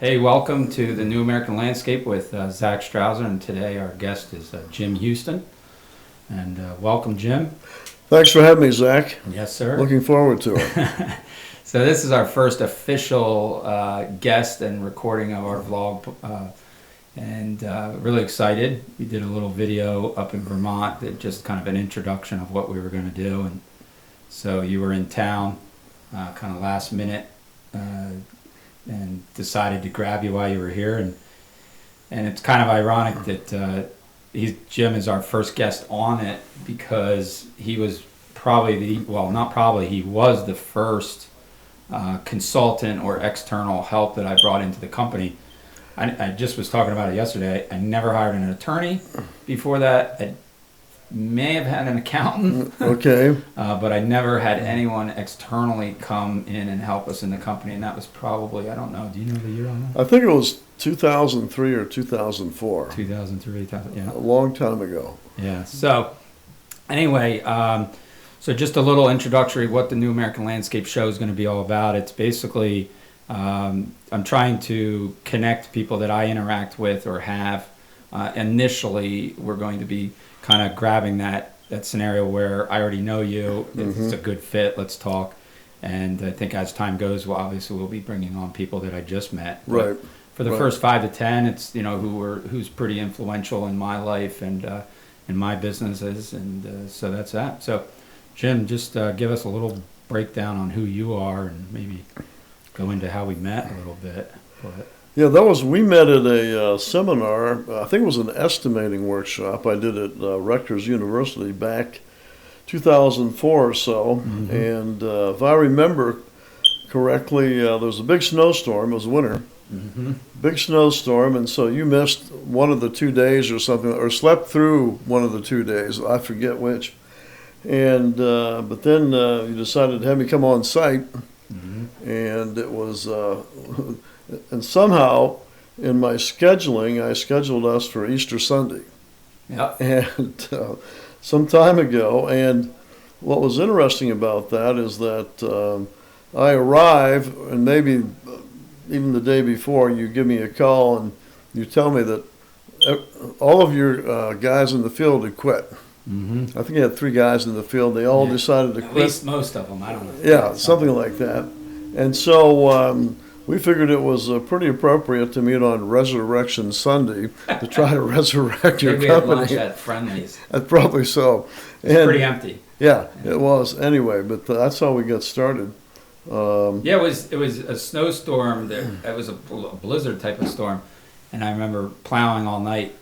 Hey, welcome to the New American Landscape with Zach Strauser, and today our guest is Jim Huston. And welcome, Jim. Thanks for having me, Zach. Yes, sir. Looking forward to it. So this is our first official guest and recording of our vlog, and really excited. We did a little video up in Vermont that just kind of an introduction of what we were going to do, and so you were in town kind of last minute and decided to grab you while you were here, and it's kind of ironic that Jim is our first guest on it because he was probably he was the first consultant or external help that I brought into the company. I just was talking about it yesterday. I never hired an attorney before that. I may have had an accountant. Okay. But I never had anyone externally come in and help us in the company, and that was probably, I don't know, do you know the year on that? I think it was 2003 or 2004. 2003, yeah. A long time ago. Yeah. So anyway, so just a little introductory what the New American Landscape show is going to be all about. It's basically I'm trying to connect people that I interact with or have. Initially, we're going to be kind of grabbing that scenario where I already know you. It's a good fit. Let's talk. And I think as time goes, well, obviously we'll be bringing on people that I just met. Right. But for the first 5 to 10, it's who's pretty influential in my life and in my businesses, and so that's that. So, Jim, just give us a little breakdown on who you are, and maybe go into how we met a little bit. But Yeah, we met at a seminar. I think it was an estimating workshop I did at Rutgers University back 2004 or so. And if I remember correctly, there was a big snowstorm. It was winter. Big snowstorm, and so you missed one of the 2 days or something, or slept through one of the 2 days. I forget which. And but then you decided to have me come on site, and it was. And somehow, in my scheduling, I scheduled us for Easter Sunday. yeah. And some time ago. And what was interesting about that is that I arrive, and maybe even the day before, you give me a call and you tell me that all of your guys in the field had quit. I think you had 3 guys in the field. They all decided to quit. At least most of them. I don't know. Yeah, something like that. And so we figured it was pretty appropriate to meet on Resurrection Sunday to try to resurrect your Maybe company. at lunch at Friendly's. Probably so. It's pretty empty. Yeah, it was. Anyway, but that's how we got started. Yeah, it was a snowstorm. It was a blizzard type of storm, and I remember plowing all night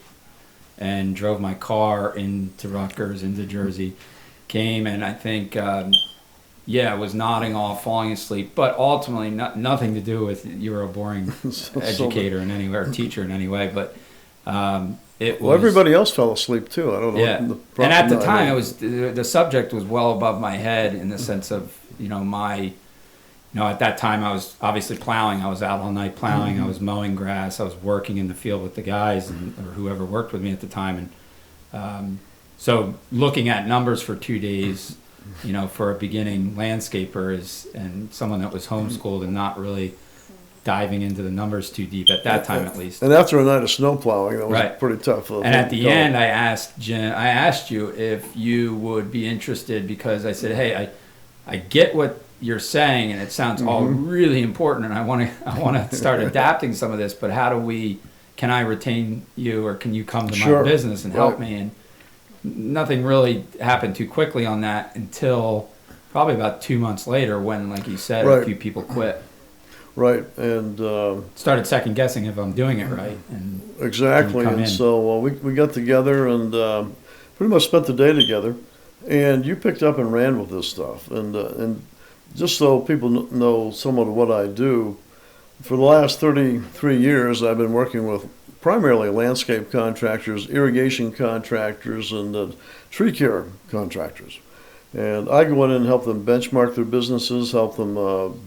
and drove my car into Rutgers, into Jersey, came, and I think was nodding off, falling asleep, but ultimately nothing to do with you were a boring educator in any way or teacher in any way, but it was. Well, everybody else fell asleep too. I don't know. Yeah, and at the time, it was the subject was well above my head in the sense of at that time I was obviously plowing. I was out all night plowing. I was mowing grass. I was working in the field with the guys or whoever worked with me at the time, and so looking at numbers for 2 days. For a beginning landscaper and someone that was homeschooled and not really diving into the numbers too deep at that time, at least. And after a night of snow plowing, that was pretty tough. And at the end, I asked you if you would be interested, because I said, hey, I get what you're saying, and it sounds all really important, and I want to start adapting some of this, but can I retain you, or can you come to my business and help me? And nothing really happened too quickly on that until probably about 2 months later when, like you said, a few people quit. Right, and started second guessing if I'm doing it right. Exactly, and so we got together and pretty much spent the day together, and you picked up and ran with this stuff. And just so people know somewhat of what I do, for the last 33 years I've been working with primarily landscape contractors, irrigation contractors, and tree care contractors. And I go in and help them benchmark their businesses, help them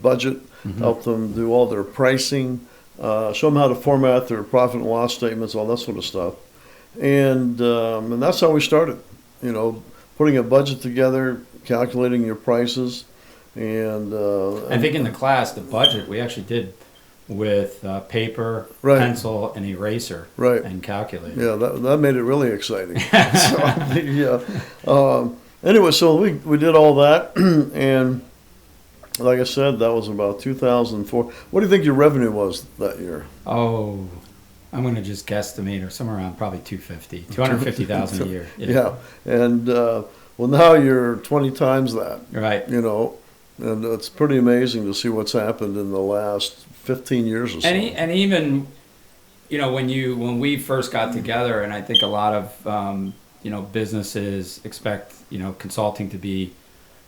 budget, help them do all their pricing, show them how to format their profit and loss statements, all that sort of stuff. And that's how we started, putting a budget together, calculating your prices. And I think in the class, the budget, we actually did with paper, Right. pencil, and eraser, Right. and calculator. Yeah, that made it really exciting. Anyway, so we did all that, and like I said, that was about 2004. What do you think your revenue was that year? Oh, I'm going to just guesstimate, or somewhere around probably 250,000 a year. Yeah, and well, now you're 20 times that. Right. You know, and it's pretty amazing to see what's happened in the last 15 years or so. And even, you know, when we first got together, and I think a lot of businesses expect, consulting to be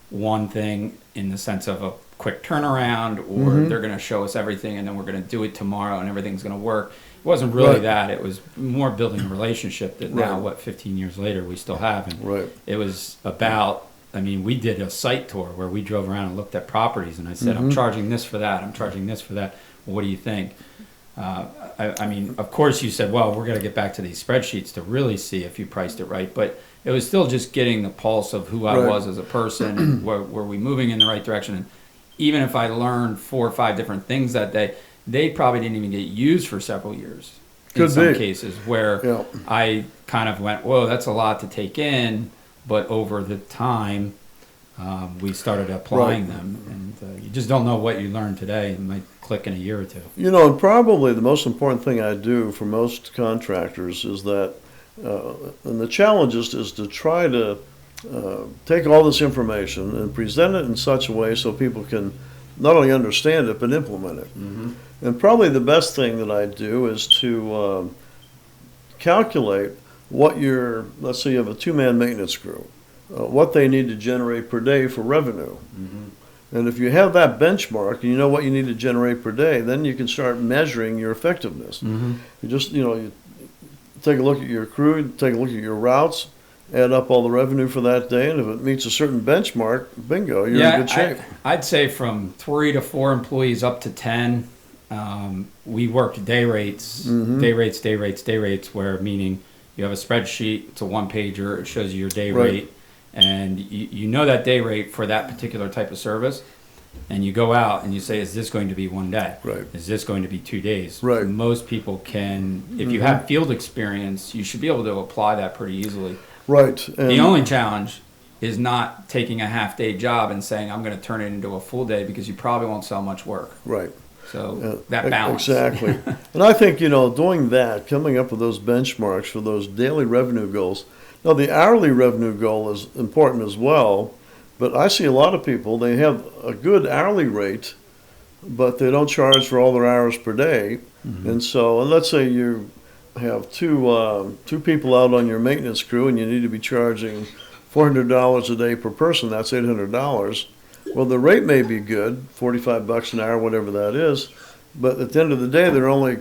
one thing in the sense of a quick turnaround, or they're going to show us everything and then we're going to do it tomorrow and everything's going to work. It wasn't really that. It was more building a relationship that now, 15 years later, we still have. And it was about, we did a site tour where we drove around and looked at properties, and I said, I'm charging this for that, I'm charging this for that. Well, what do you think? Of course you said, well, we're going to get back to these spreadsheets to really see if you priced it right. But it was still just getting the pulse of who I was as a person, and were we moving in the right direction. And even if I learned 4 or 5 different things that day, they probably didn't even get used for several years. In some cases, where I kind of went, whoa, that's a lot to take in. But over the time, we started applying them. And you just don't know what you learned today. It might click in a year or two. And probably the most important thing I do for most contractors is that, and the challenge is to try to take all this information and present it in such a way so people can not only understand it, but implement it. And probably the best thing that I do is to calculate what let's say you have a 2-man maintenance crew, what they need to generate per day for revenue. And if you have that benchmark and you know what you need to generate per day, then you can start measuring your effectiveness. You just, you take a look at your crew, take a look at your routes, add up all the revenue for that day, and if it meets a certain benchmark, bingo, you're in good shape. I'd say from 3 to 4 employees up to 10, we worked day rates, day rates, where meaning you have a spreadsheet, it's a 1-pager, it shows you your day rate, and you know that day rate for that particular type of service, and you go out and you say, is this going to be 1 day? Is this going to be 2 days? Most people can, if you have field experience, you should be able to apply that pretty easily. And the only challenge is not taking a half-day job and saying, I'm going to turn it into a full day, because you probably won't sell much work. So that balance. Exactly. And I think, doing that, coming up with those benchmarks for those daily revenue goals. Now, the hourly revenue goal is important as well, but I see a lot of people, they have a good hourly rate, but they don't charge for all their hours per day. And so, and let's say you have two people out on your maintenance crew and you need to be charging $400 a day per person, that's $800. Well, the rate may be good, $45 an hour, whatever that is, but at the end of the day, they're only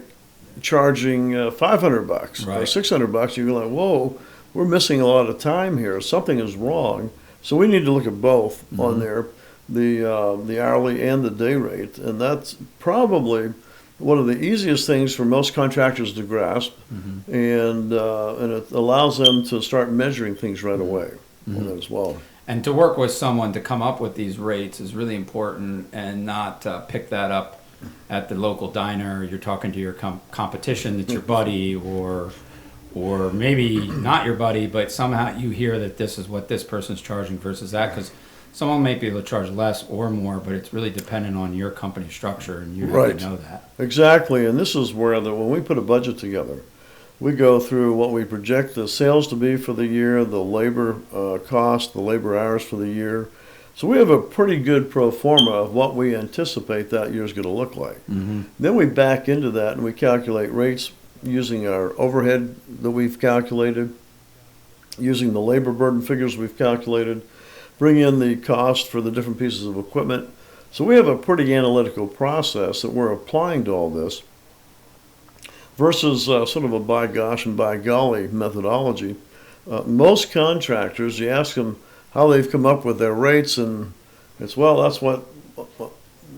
charging $500 or $600. You're like, whoa, we're missing a lot of time here. Something is wrong. So we need to look at both on there, the hourly and the day rate, and that's probably one of the easiest things for most contractors to grasp, and it allows them to start measuring things right away on that as well. And to work with someone to come up with these rates is really important, and not pick that up at the local diner. You're talking to your competition that's your buddy, or maybe not your buddy, but somehow you hear that this is what this person's charging versus that, because someone may be able to charge less or more, but it's really dependent on your company structure, and you have to know that. Exactly, and this is where when we put a budget together, we go through what we project the sales to be for the year, the labor cost, the labor hours for the year. So we have a pretty good pro forma of what we anticipate that year is going to look like. Then we back into that and we calculate rates using our overhead that we've calculated, using the labor burden figures we've calculated, bring in the cost for the different pieces of equipment. So we have a pretty analytical process that we're applying to all this, versus sort of a by gosh and by golly methodology. Most contractors, you ask them how they've come up with their rates, and it's, well, that's what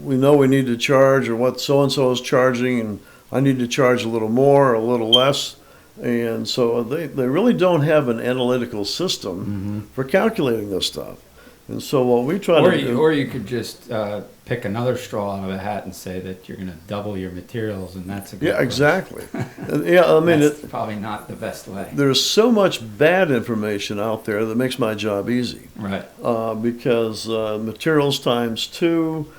we know we need to charge, or what so-and-so is charging, and I need to charge a little more or a little less. And so they really don't have an analytical system for calculating this stuff. And so what we try to do... Or you could just pick another straw out of a hat and say that you're going to double your materials, and that's a good Yeah, exactly. Yeah, I mean, that's probably not the best way. There's so much bad information out there that makes my job easy. Right. Because materials times 2,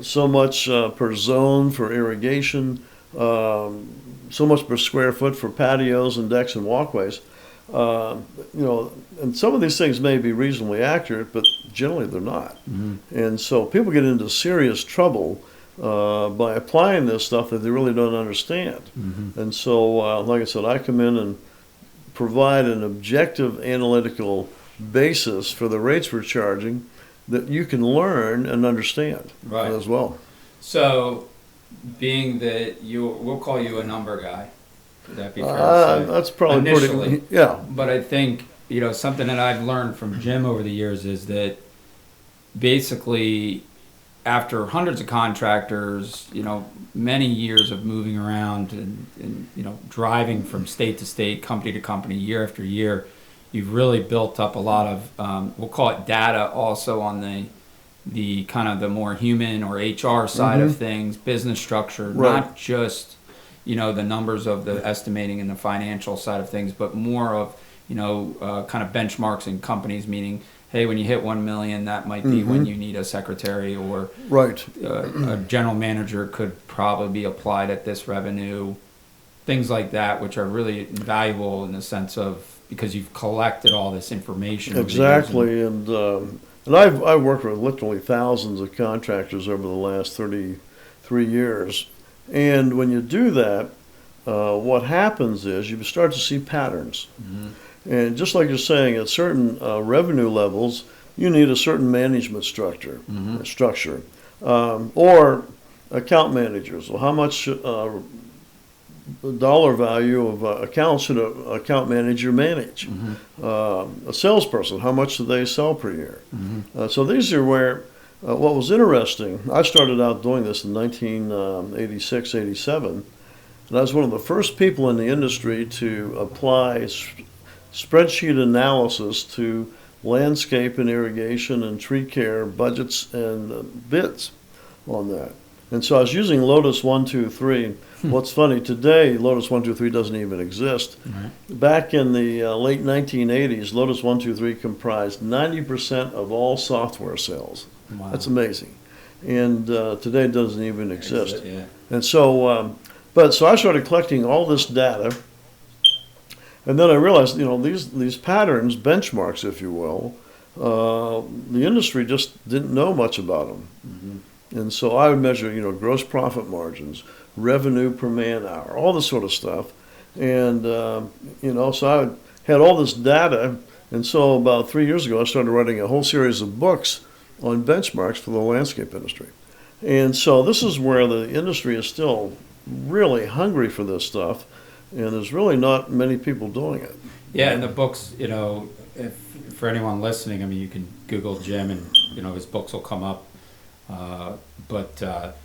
so much per zone for irrigation, so much per square foot for patios and decks and walkways. And some of these things may be reasonably accurate, but generally they're not. Mm-hmm. And so people get into serious trouble by applying this stuff that they really don't understand. Mm-hmm. And so, like I said, I come in and provide an objective analytical basis for the rates we're charging that you can learn and understand as well. So, being that we'll call you a number guy. Would that be fair to say? That's probably initially, pretty, yeah. But I think, something that I've learned from Jim over the years is that basically after hundreds of contractors, many years of moving around and driving from state to state, company to company, year after year, you've really built up a lot of, we'll call it data also on the kind of the more human or HR side of things, business structure, not just the numbers of the estimating and the financial side of things, but more of, kind of benchmarks in companies, meaning, hey, when you hit 1 million, that might be when you need a secretary, or a general manager could probably be applied at this revenue, things like that, which are really valuable in the sense of, because you've collected all this information. Exactly. And I've worked with literally thousands of contractors over the last 33 years. And when you do that, what happens is you start to see patterns. Mm-hmm. And just like you're saying, at certain revenue levels, you need a certain management structure, or account managers. Well, how much dollar value of accounts should an account manager manage? Mm-hmm. A salesperson, how much do they sell per year? Mm-hmm. So these are where... what was interesting, I started out doing this in 1986, 87, and I was one of the first people in the industry to apply spreadsheet analysis to landscape and irrigation and tree care budgets and bids on that. And so I was using Lotus 123. What's funny, today Lotus 123 doesn't even exist. Mm-hmm. Back in the late 1980s, Lotus 123 comprised 90% of all software sales. Wow. That's amazing. And today it doesn't even exist. Yeah. And so, so I started collecting all this data, and then I realized, these patterns, benchmarks, if you will, the industry just didn't know much about them. Mm-hmm. And so I would measure, gross profit margins, revenue per man hour, all this sort of stuff. And, so I had all this data. And so about 3 years ago, I started writing a whole series of books on benchmarks for the landscape industry. And so this is where the industry is still really hungry for this stuff, and there's really not many people doing it. Yeah, and the books, if for anyone listening, I mean, you can Google Jim and, his books will come up. But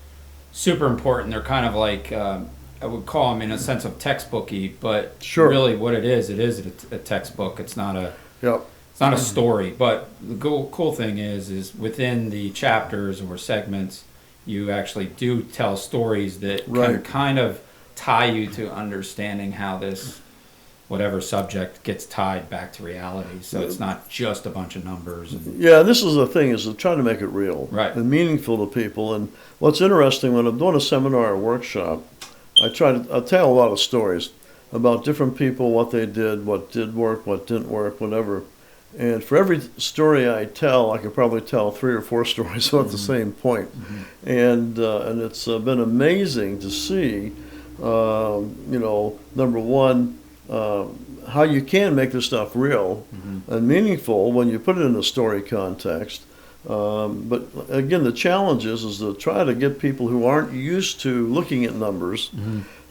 super important. They're kind of like, I would call them in a sense of textbooky, but really what it is a textbook. It's not a... Yep. It's not a story, but the cool thing is within the chapters or segments, you actually do tell stories that can kind of tie you to understanding how this, whatever subject, gets tied back to reality. So it's not just a bunch of numbers. Yeah, this is the thing, is to try to make it real and meaningful to people. And what's interesting, when I'm doing a seminar or workshop, I tell a lot of stories about different people, what they did, what did work, what didn't work, whatever. And for every story I tell, I could probably tell 3 or 4 stories about the same point. Mm-hmm. And it's been amazing to see, number one, how you can make this stuff real and meaningful when you put it in a story context. But again, the challenge is to try to get people who aren't used to looking at numbers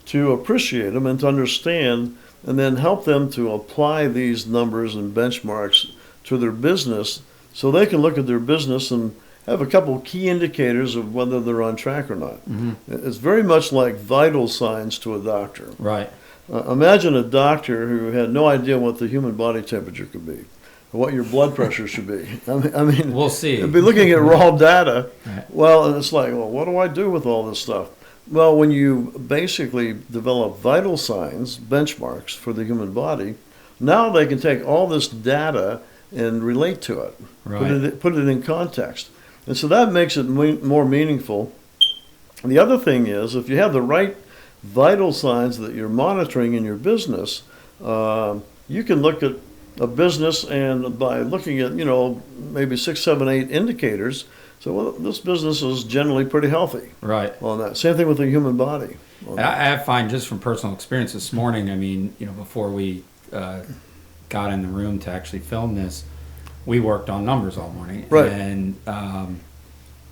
to appreciate them and to understand, and then help them to apply these numbers and benchmarks to their business, so they can look at their business and have a couple of key indicators of whether they're on track or not. Mm-hmm. It's very much like vital signs to a doctor. Right. Imagine a doctor who had no idea what the human body temperature could be. what your blood pressure should be. I mean, we'll see. It'd be looking at raw data. Right. Well, and it's like, well, what do I do with all this stuff? Well, when you basically develop vital signs, benchmarks for the human body, now they can take all this data and relate to it, right. put it in context. And so that makes it more meaningful. And the other thing is, if you have the right vital signs that you're monitoring in your business, you can look at a business and by looking at, maybe 6, 7, 8 indicators, so well, this business is generally pretty healthy. Right. On that. Same thing with the human body. I find just from personal experience this morning, I mean, before we got in the room to actually film this, we worked on numbers all morning. Right. And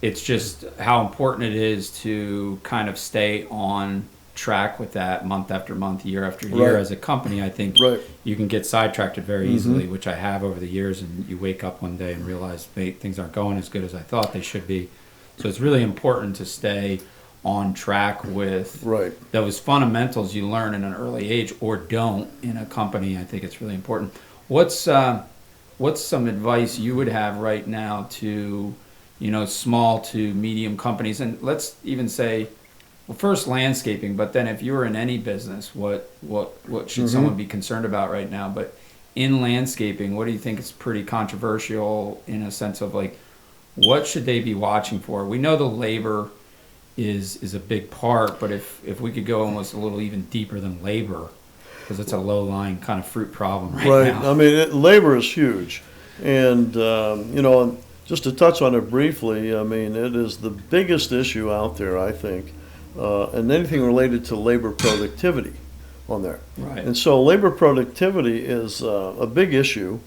it's just how important it is to kind of stay on track with that month after month, year after year. Right. As a company, I think you can get sidetracked very easily, which I have over the years, and you wake up one day and realize things aren't going as good as I thought they should be. So it's really important to stay on track with those fundamentals you learn in an early age or don't in a company. I think it's really important. What's some advice you would have right now to small to medium companies, and let's even say, well, first landscaping, but then if you were in any business, what should someone be concerned about right now? But in landscaping, what do you think is pretty controversial in a sense of like, what should they be watching for? We know the labor is a big part, but if we could go almost a little even deeper than labor, because it's a low-lying kind of fruit problem right now. I mean, labor is huge. And, just to touch on it briefly, I mean, it is the biggest issue out there, I think, and anything related to labor productivity on there. Right. And so labor productivity is a big issue,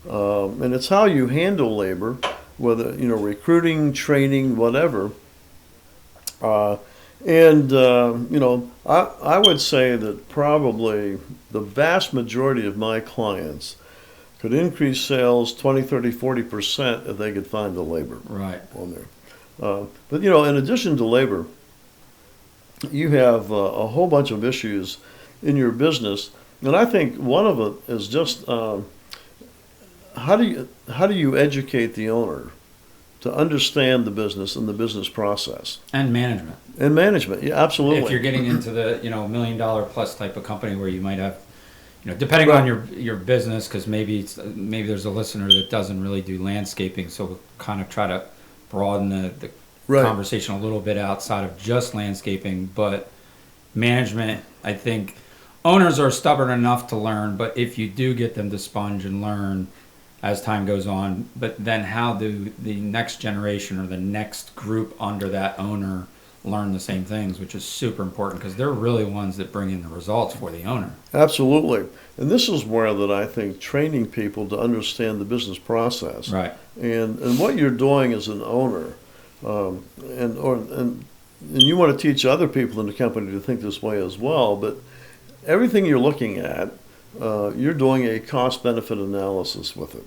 and it's how you handle labor, whether, recruiting, training, whatever. I would say that probably the vast majority of my clients could increase sales 20, 30, 40% if they could find the labor on there. But, in addition to labor, you have a whole bunch of issues in your business. And I think one of it is just how do you educate the owner to understand the business and the business process and management. And management, yeah, absolutely. If you're getting into the $1 million plus type of company where you might have, depending on your business, because maybe there's a listener that doesn't really do landscaping, so we'll kind of try to broaden the conversation a little bit outside of just landscaping. But management, I think owners are stubborn enough to learn, but if you do get them to sponge and learn as time goes on, but then how do the next generation or the next group under that owner learn the same things, which is super important because they're really ones that bring in the results for the owner. Absolutely. And this is where that I think training people to understand the business process. Right. And what you're doing as an owner, and you want to teach other people in the company to think this way as well, but everything you're looking at, you're doing a cost-benefit analysis with it.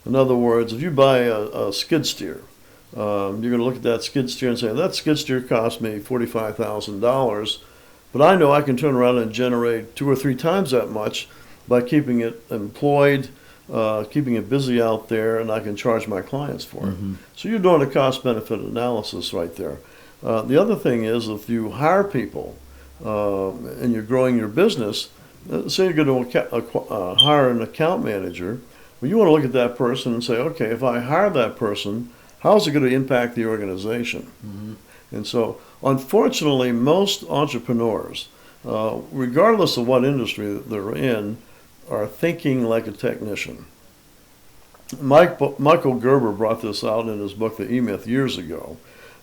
In other words, if you buy a skid steer, you're going to look at that skid steer and say, that skid steer cost me $45,000, but I know I can turn around and generate 2 or 3 times that much by keeping it employed, keeping it busy out there, and I can charge my clients for it. So you're doing a cost-benefit analysis right there. The other thing is if you hire people and you're growing your business, say you're going to hire an account manager, well, you want to look at that person and say, okay, if I hire that person, how's it going to impact the organization? And so, unfortunately, most entrepreneurs, regardless of what industry that they're in, are thinking like a technician. Michael Gerber brought this out in his book, The E-Myth, years ago.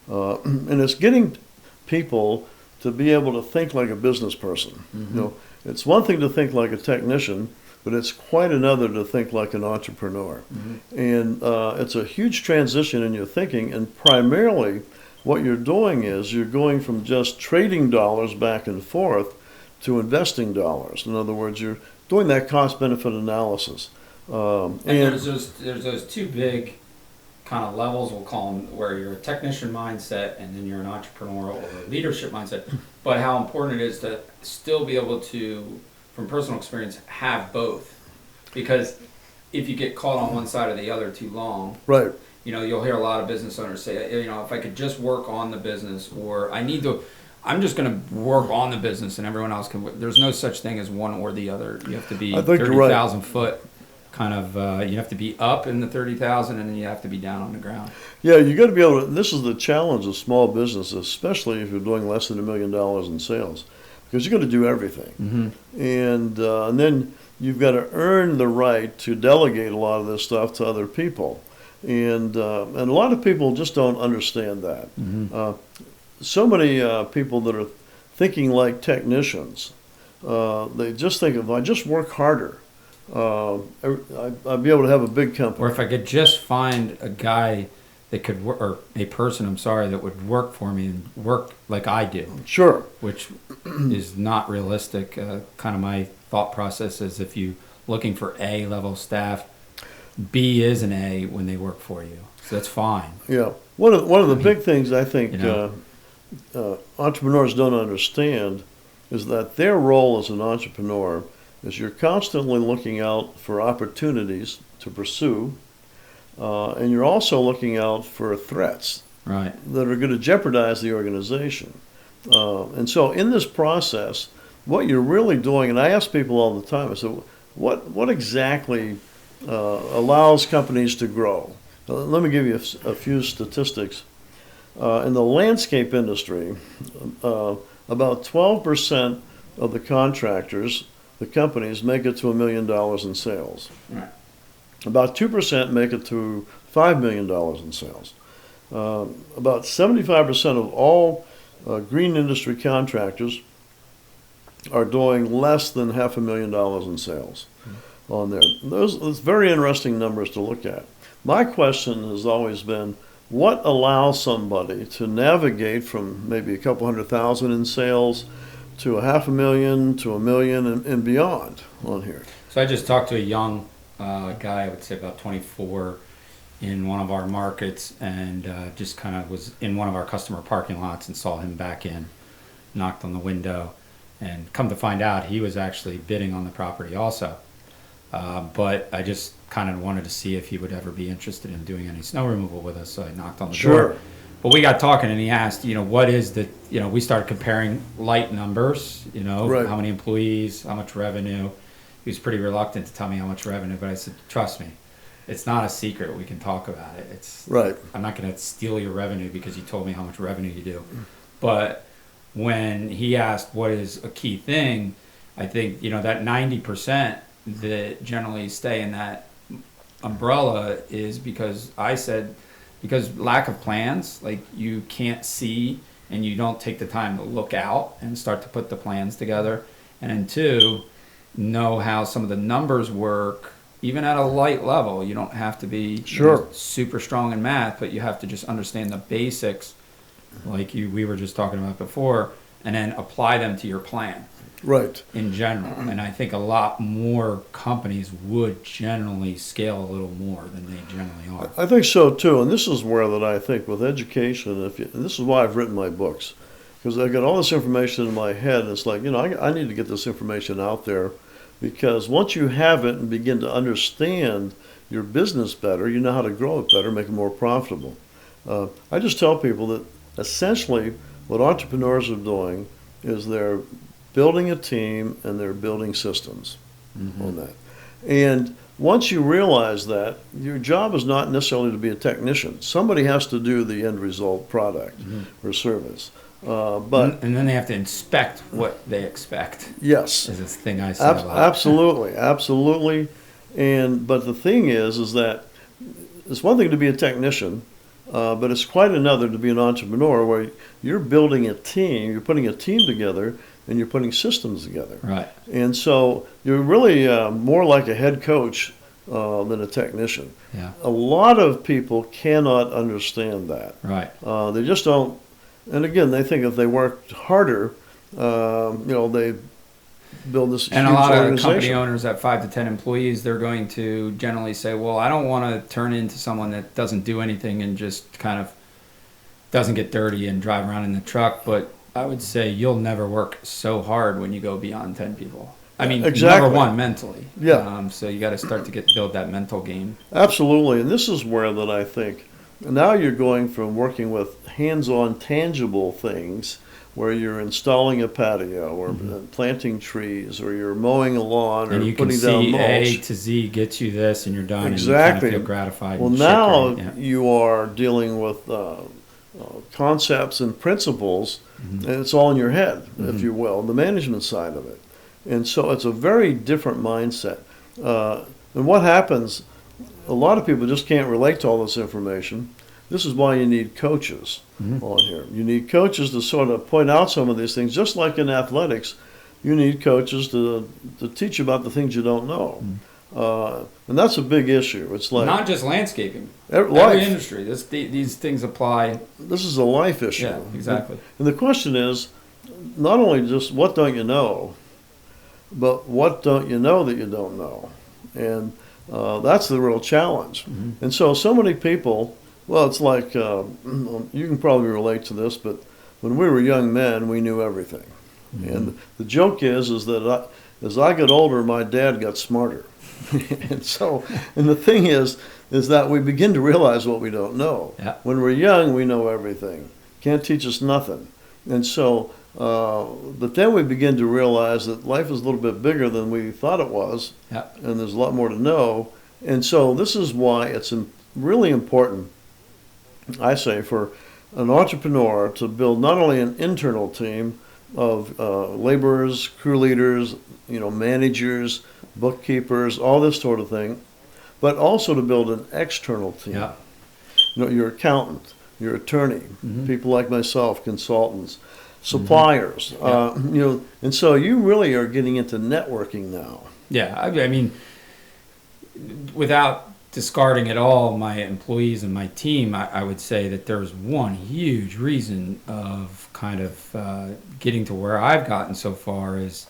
And it's getting people to be able to think like a business person. It's one thing to think like a technician, but it's quite another to think like an entrepreneur. And it's a huge transition in your thinking, and primarily what you're doing is you're going from just trading dollars back and forth to investing dollars. In other words, you're doing that cost-benefit analysis. And there's those two big kind of levels, we'll call them, where you're a technician mindset and then you're an entrepreneurial or leadership mindset. But how important it is to still be able to, from personal experience, have both. Because if you get caught on one side or the other too long, Right. You'll hear a lot of business owners say, if I could just work on the business, or I'm just going to work on the business and everyone else can. There's no such thing as one or the other. You have to be 30,000 foot kind of, you have to be up in the 30,000 and then you have to be down on the ground. Yeah, you got to be able to, this is the challenge of small business, especially if you're doing less than $1 million in sales, because you got to do everything. Mm-hmm. And then you've got to earn the right to delegate a lot of this stuff to other people. And a lot of people just don't understand that. Mm-hmm. So many people that are thinking like technicians, they just think, if I just work harder, I'd be able to have a big company. Or if I could just find a guy that could work, or a person, I'm sorry, that would work for me and work like I do. Sure. Which is not realistic. Kind of my thought process is, if you looking for A level staff, B is an A when they work for you. So that's fine. Yeah. One of the big things I think entrepreneurs don't understand is that their role as an entrepreneur is you're constantly looking out for opportunities to pursue, and you're also looking out for threats that are going to jeopardize the organization. And so in this process, what you're really doing, and I ask people all the time, I say, what exactly allows companies to grow? Let me give you a few statistics. In the landscape industry, about 12% of the contractors, the companies, make it to $1 million in sales. Right. About 2% make it to $5 million in sales. About 75% of all green industry contractors are doing less than $500,000 in sales on there. Those very interesting numbers to look at. My question has always been, what allows somebody to navigate from maybe a couple $100,000 in sales to $500,000 to $1 million and beyond on here? So I just talked to a young guy, I would say about 24, in one of our markets, and just kind of was in one of our customer parking lots and saw him back in, knocked on the window, and come to find out he was actually bidding on the property also. But I just kind of wanted to see if he would ever be interested in doing any snow removal with us, so I knocked on the door. But we got talking, and he asked, what is the, we started comparing light numbers, Right. How many employees, how much revenue. He was pretty reluctant to tell me how much revenue, but I said, trust me, it's not a secret. We can talk about it. It's right. I'm not going to steal your revenue because you told me how much revenue you do. But when he asked what is a key thing, I think, that 90% that generally stay in that umbrella is because lack of plans, like you can't see and you don't take the time to look out and start to put the plans together. And then two, know how some of the numbers work, even at a light level. You don't have to be super strong in math, but you have to just understand the basics, like we were just talking about before, and then apply them to your plan. Right. In general. And I think a lot more companies would generally scale a little more than they generally are. I think so too. And this is where that I think with education, and this is why I've written my books, because I got all this information in my head. And it's like, I need to get this information out there, because once you have it and begin to understand your business better, you know how to grow it better, make it more profitable. I just tell people that essentially what entrepreneurs are doing is they're building a team and they're building systems on that. And once you realize that, your job is not necessarily to be a technician. Somebody has to do the end result product or service. But and then they have to inspect what they expect. Yes. Is this thing I said about. Absolutely. But the thing is that it's one thing to be a technician, but it's quite another to be an entrepreneur, where you're building a team, you're putting a team together, and you're putting systems together. Right. And so you're really more like a head coach than a technician. Yeah. A lot of people cannot understand that. Right. They just don't. And again, they think if they worked harder, they build this huge organization. And a lot of company owners at 5 to 10 employees, they're going to generally say, well, I don't want to turn into someone that doesn't do anything and just kind of doesn't get dirty and drive around in the truck. But I would say you'll never work so hard when you go beyond 10 people. I mean, exactly. number one, mentally. Yeah. So you got to start to build that mental game. Absolutely, and this is where that I think now you're going from working with hands-on, tangible things, where you're installing a patio or planting trees, or you're mowing a lawn, and or you can putting down see mulch. A to Z gets you this, and you're done. Exactly. And you kind of feel gratified. Well, and now yeah. you are dealing with concepts and principles, and it's all in your head, if you will, the management side of it. And so it's a very different mindset. And what happens, a lot of people just can't relate to all this information. This is why you need coaches on here. You need coaches to sort of point out some of these things. Just like in athletics, you need coaches to teach you about the things you don't know. And that's a big issue. It's like not just landscaping. Every industry. These things apply. This is a life issue. Yeah, exactly. And the question is, not only just what don't you know, but what don't you know that you don't know? And that's the real challenge. And so many people, well, it's like, you can probably relate to this, but when we were young men, we knew everything. And the joke is that as I got older, my dad got smarter. and the thing is that we begin to realize what we don't know. Yeah. When we're young, we know everything. Can't teach us nothing. And so, but then we begin to realize that life is a little bit bigger than we thought it was. Yeah. And there's a lot more to know. And so this is why it's really important, I say, for an entrepreneur to build not only an internal team of laborers, crew leaders, managers, bookkeepers, all this sort of thing, but also to build an external team. Yeah. Your accountant, your attorney, people like myself, consultants, suppliers, and so you really are getting into networking now. Yeah, I mean, without discarding at all my employees and my team, I would say that there's one huge reason of kind of getting to where I've gotten so far is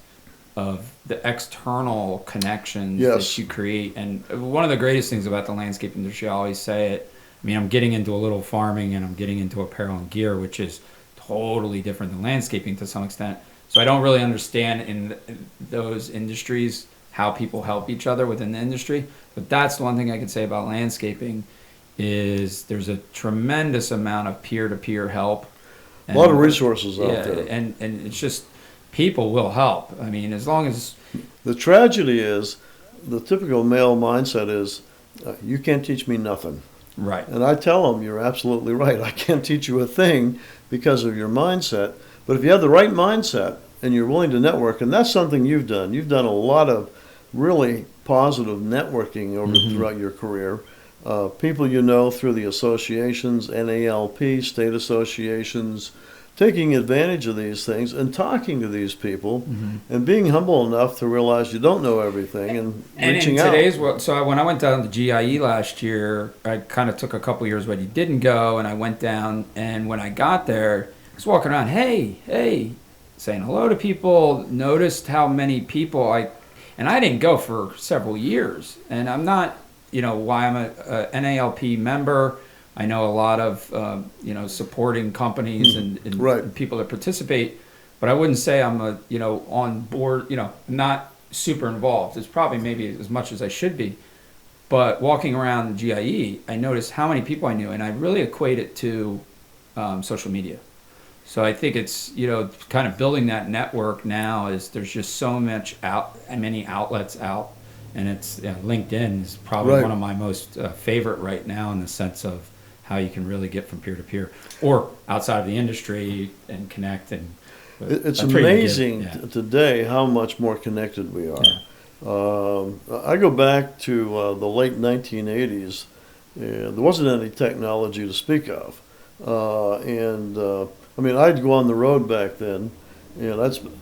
of the external connections that you create. And one of the greatest things about the landscape industry, I always say it, I mean, I'm getting into a little farming and I'm getting into apparel and gear, which is totally different than landscaping to some extent. So I don't really understand in those industries how people help each other within the industry. But that's the one thing I can say about landscaping is there's a tremendous amount of peer-to-peer help. A lot of resources out there. And it's just people will help. I mean, as long as... The tragedy is the typical male mindset is you can't teach me nothing. Right. And I tell them, you're absolutely right. I can't teach you a thing because of your mindset. But if you have the right mindset and you're willing to network, and that's something you've done. You've done a lot of really positive networking throughout your career. People you know through the associations, NALP, state associations, taking advantage of these things and talking to these people and being humble enough to realize you don't know everything and reaching out. And in today's world, so when I went down to GIE last year, I kind of took a couple years where you didn't go, and I went down, and when I got there, I was walking around, hey, saying hello to people, noticed how many people and I didn't go for several years, and I'm not, why I'm a NALP member. I know a lot of, supporting companies and people that participate, but I wouldn't say I'm on board, not super involved. It's probably maybe as much as I should be. But walking around GIE, I noticed how many people I knew, and I really equate it to social media. So I think it's, kind of building that network now is there's just so many outlets out, and it's LinkedIn is probably one of my most favorite right now in the sense of how you can really get from peer to peer or outside of the industry and connect. And it's amazing today how much more connected we are. Yeah. I go back to the late 1980s. There wasn't any technology to speak of. I'd go on the road back then.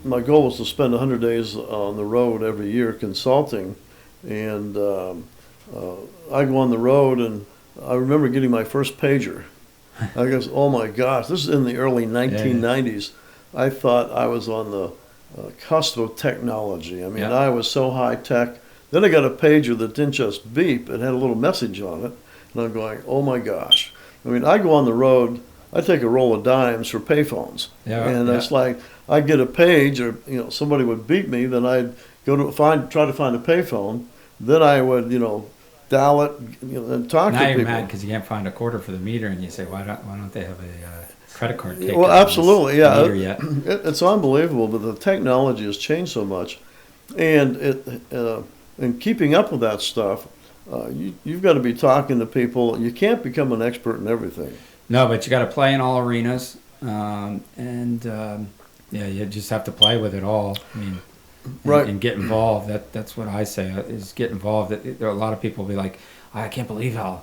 My goal was to spend 100 days on the road every year consulting. And I go on the road, and I remember getting my first pager. I guess, oh my gosh, this is in the early 1990s. Yeah. I thought I was on the cusp of technology. I was so high tech. Then I got a pager that didn't just beep, it had a little message on it. And I'm going, oh my gosh. I go on the road, I take a roll of dimes for payphones. Yeah, and it's like, I'd get a page or, somebody would beep me, then I'd try to find a payphone. Then I would, dial it, and talk to Now people. you're mad because you can't find a quarter for the meter, and you say, why don't they have a credit card taken? Well, absolutely, yeah. Meter yet? It's unbelievable, but the technology has changed so much, and in keeping up with that stuff, you've got to be talking to people. You can't become an expert in everything. No, but you got to play in all arenas, yeah, you just have to play with it all. I mean, Right. and get involved. That's what I say is get involved. There are a lot of people will be like, I can't believe how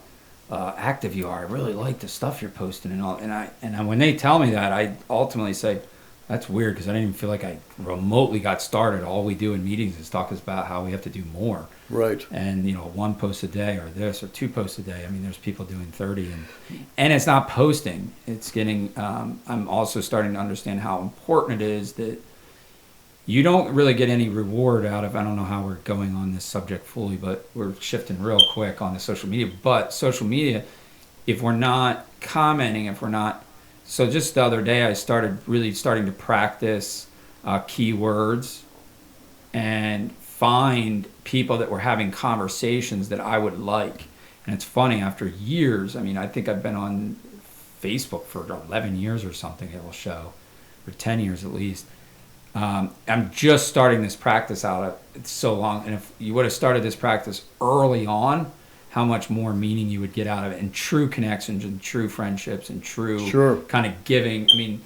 active you are. I really like the stuff you're posting and all. And when they tell me that, I ultimately say, that's weird because I didn't even feel like I remotely got started. All we do in meetings is talk about how we have to do more. Right. And 1 post a day or this or 2 posts a day. I mean, there's people doing 30 and it's not posting. It's getting. I'm also starting to understand how important it is that you don't really get any reward out of. I don't know how we're going on this subject fully, but we're shifting real quick on the social media. But social media, if we're not commenting, if we're not. So just the other day, I starting to practice keywords and find people that were having conversations that I would like. And it's funny, after years, I mean, I think I've been on Facebook for 11 years or something, it will show, or 10 years at least. I'm just starting this practice out. It's so long. And if you would have started this practice early on, how much more meaning you would get out of it, and true connections and true friendships and true kind of giving. I mean,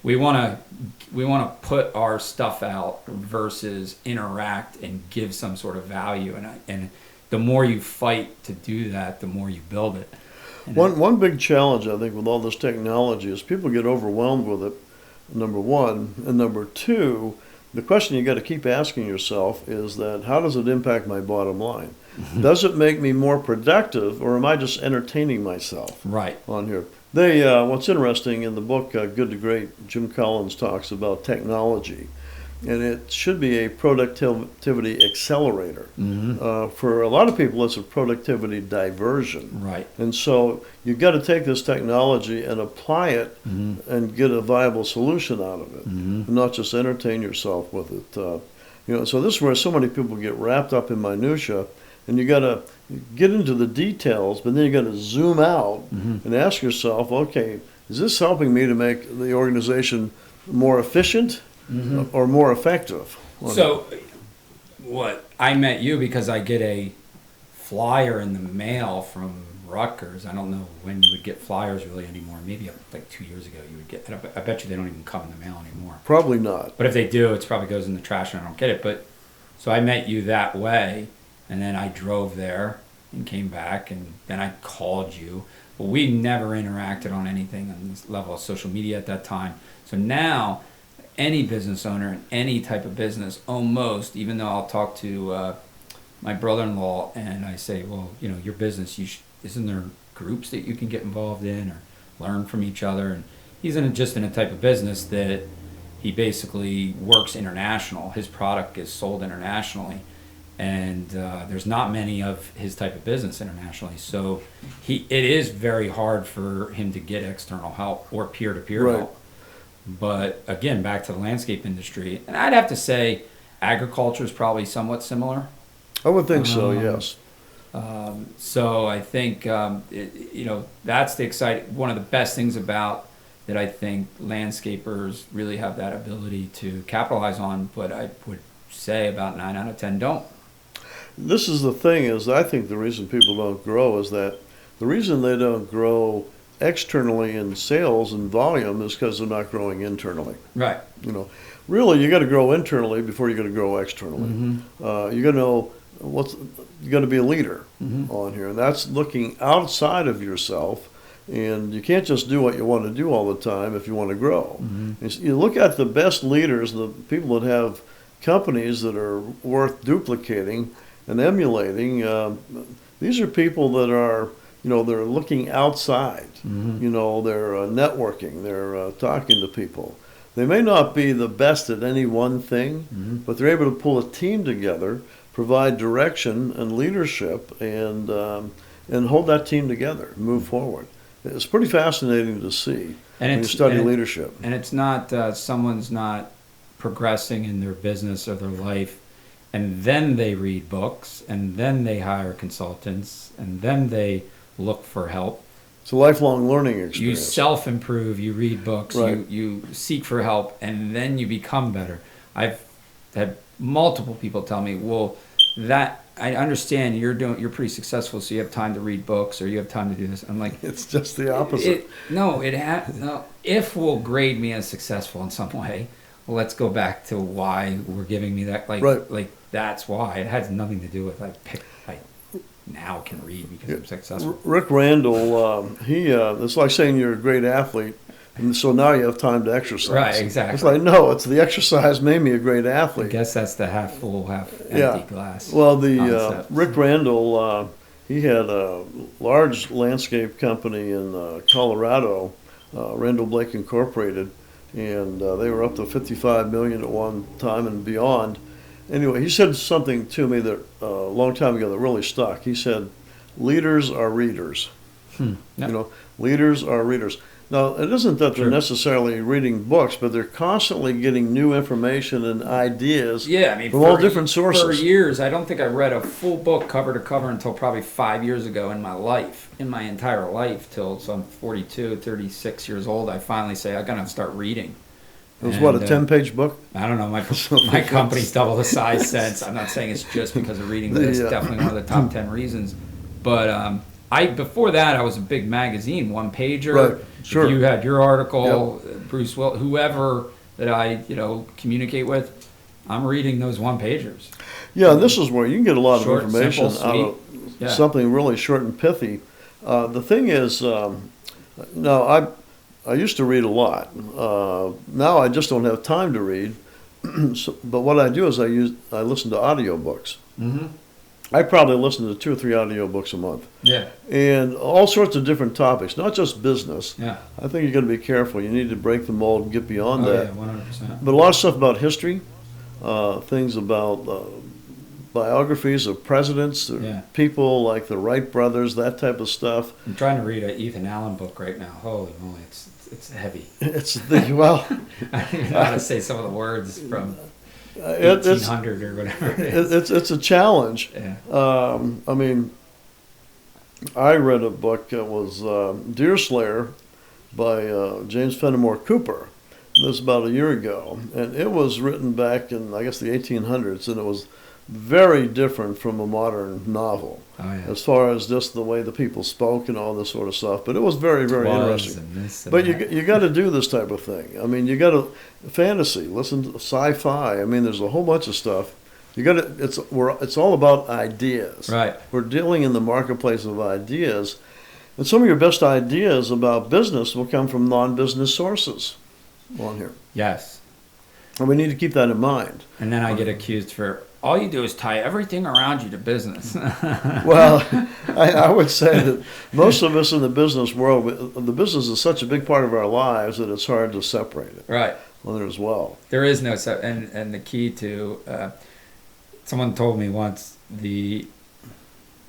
we want to put our stuff out versus interact and give some sort of value. And the more you fight to do that, the more you build it. One big challenge, I think, with all this technology is people get overwhelmed with it, number one. And number two, the question you got to keep asking yourself is that how does it impact my bottom line? Mm-hmm. Does it make me more productive, or am I just entertaining myself? Right. On here. What's interesting in the book, Good to Great, Jim Collins talks about technology, and it should be a productivity accelerator. Mm-hmm. For a lot of people, it's a productivity diversion. Right. And so you've got to take this technology and apply it mm-hmm. and get a viable solution out of it, mm-hmm. and not just entertain yourself with it. So this is where so many people get wrapped up in minutia, and you got to get into the details, but then you got to zoom out mm-hmm. and ask yourself, okay, is this helping me to make the organization more efficient? Mm-hmm. Or more effective? So, what I met you because I get a flyer in the mail from Rutgers. I don't know when you would get flyers really anymore. Maybe like 2 years ago you would get. I bet you they don't even come in the mail anymore. Probably not. But if they do, it probably goes in the trash and I don't get it. But so I met you that way, and then I drove there and came back, and then I called you. But we never interacted on anything on this level of social media at that time. So now, any business owner in any type of business, almost, even though I'll talk to my brother-in-law and I say, well, your business, isn't there groups that you can get involved in or learn from each other? And he's just in a type of business that he basically works international. His product is sold internationally, and there's not many of his type of business internationally. So it is very hard for him to get external help or peer-to-peer help. But again, back to the landscape industry, and I'd have to say agriculture is probably somewhat similar. I would think so, yes. So I think, that's one of the best things about that I think landscapers really have that ability to capitalize on, but I would say about 9 out of 10 don't. This is the thing is I think the reason people don't grow is that the reason they don't grow externally in sales and volume is because they're not growing internally. Right. Really, you got to grow internally before you got to grow externally. Mm-hmm. You got to know you got to be a leader mm-hmm. on here, and that's looking outside of yourself. And you can't just do what you want to do all the time if you want to grow. Mm-hmm. You look at the best leaders, the people that have companies that are worth duplicating and emulating. These are people that are. They're looking outside. Mm-hmm. They're networking. They're talking to people. They may not be the best at any one thing, mm-hmm. but they're able to pull a team together, provide direction and leadership, and hold that team together, move forward. It's pretty fascinating to see when you study leadership. And it's not someone's not progressing in their business or their life and then they read books, and then they hire consultants, and then they look for help. It's a lifelong learning experience. You self-improve, you read books, Right. you seek for help, and then you become better. I've had multiple people tell me, well, that I understand you're pretty successful, so you have time to read books or you have time to do this. I'm like, It's just the opposite. no, if will grade me as successful in some way, well, let's go back to why we're giving me that. Right. Like that's why it has nothing to do with I now can read because I'm successful. Rick Randall, it's like saying you're a great athlete, and so now you have time to exercise. Right, exactly. It's like, no, it's the exercise made me a great I athlete. guess that's the half full, half empty glass. Well, concept. Rick Randall, he had a large landscape company in Colorado, Randall Blake Incorporated, and they were up to 55 million at one time and beyond. Anyway, he said something to me that a long time ago that really stuck. He said, "Leaders are readers." Yep. You know, leaders are readers. Now, it isn't that they're True. necessarily reading books, but they're constantly getting new information and ideas Yeah, I mean, from all different sources. For years, I don't think I read a full book cover to cover until probably 5 years ago in my entire life, till so I'm 42, 36 years old. I finally say I'm gonna start reading. It was what, a 10-page book? I don't know. My company's double the size since. I'm not saying it's just because of reading, but it's definitely one of the top 10 reasons. But before that, I was a big magazine one pager. Right. Sure. If you had your article, Bruce Will, whoever that I communicate with, I'm reading those one pagers. Yeah, this is where you can get a lot Short, of information simple, out sweet. of something really short and pithy. The thing is, now I used to read a lot. Now I just don't have time to read. But what I do is I listen to audiobooks. Mm-hmm. I probably listen to 2 or 3 audiobooks a month. Yeah. And all sorts of different topics, not just business. Yeah. I think you got to be careful. You need to break the mold and get beyond that. Yeah, 100%. But a lot of stuff about history, things about biographies of presidents, people like the Wright brothers, that type of stuff. I'm trying to read an Ethan Allen book right now. Holy moly, it's heavy. Well, I don't even know how to say some of the words from 1800 or whatever it is. It's a challenge. Yeah. I mean, I read a book that was Deerslayer by James Fenimore Cooper. This was about a year ago, and it was written back in, I guess, the 1800s, and it was very different from a modern novel, as far as just the way the people spoke and all this sort of stuff. But it was very, very interesting. But you got to do this type of thing. I mean, you got to fantasy, listen to sci-fi. I mean, there's a whole bunch of stuff. You got to. It's all about ideas. Right. We're dealing in the marketplace of ideas, and some of your best ideas about business will come from non-business sources on here. Yes. And we need to keep that in mind. And then I get accused for, all you do is tie everything around you to business. Well, I would say that most of us in the business world, the business is such a big part of our lives that it's hard to separate it. Right. Well, there as well. There is no, and the key to, someone told me once, the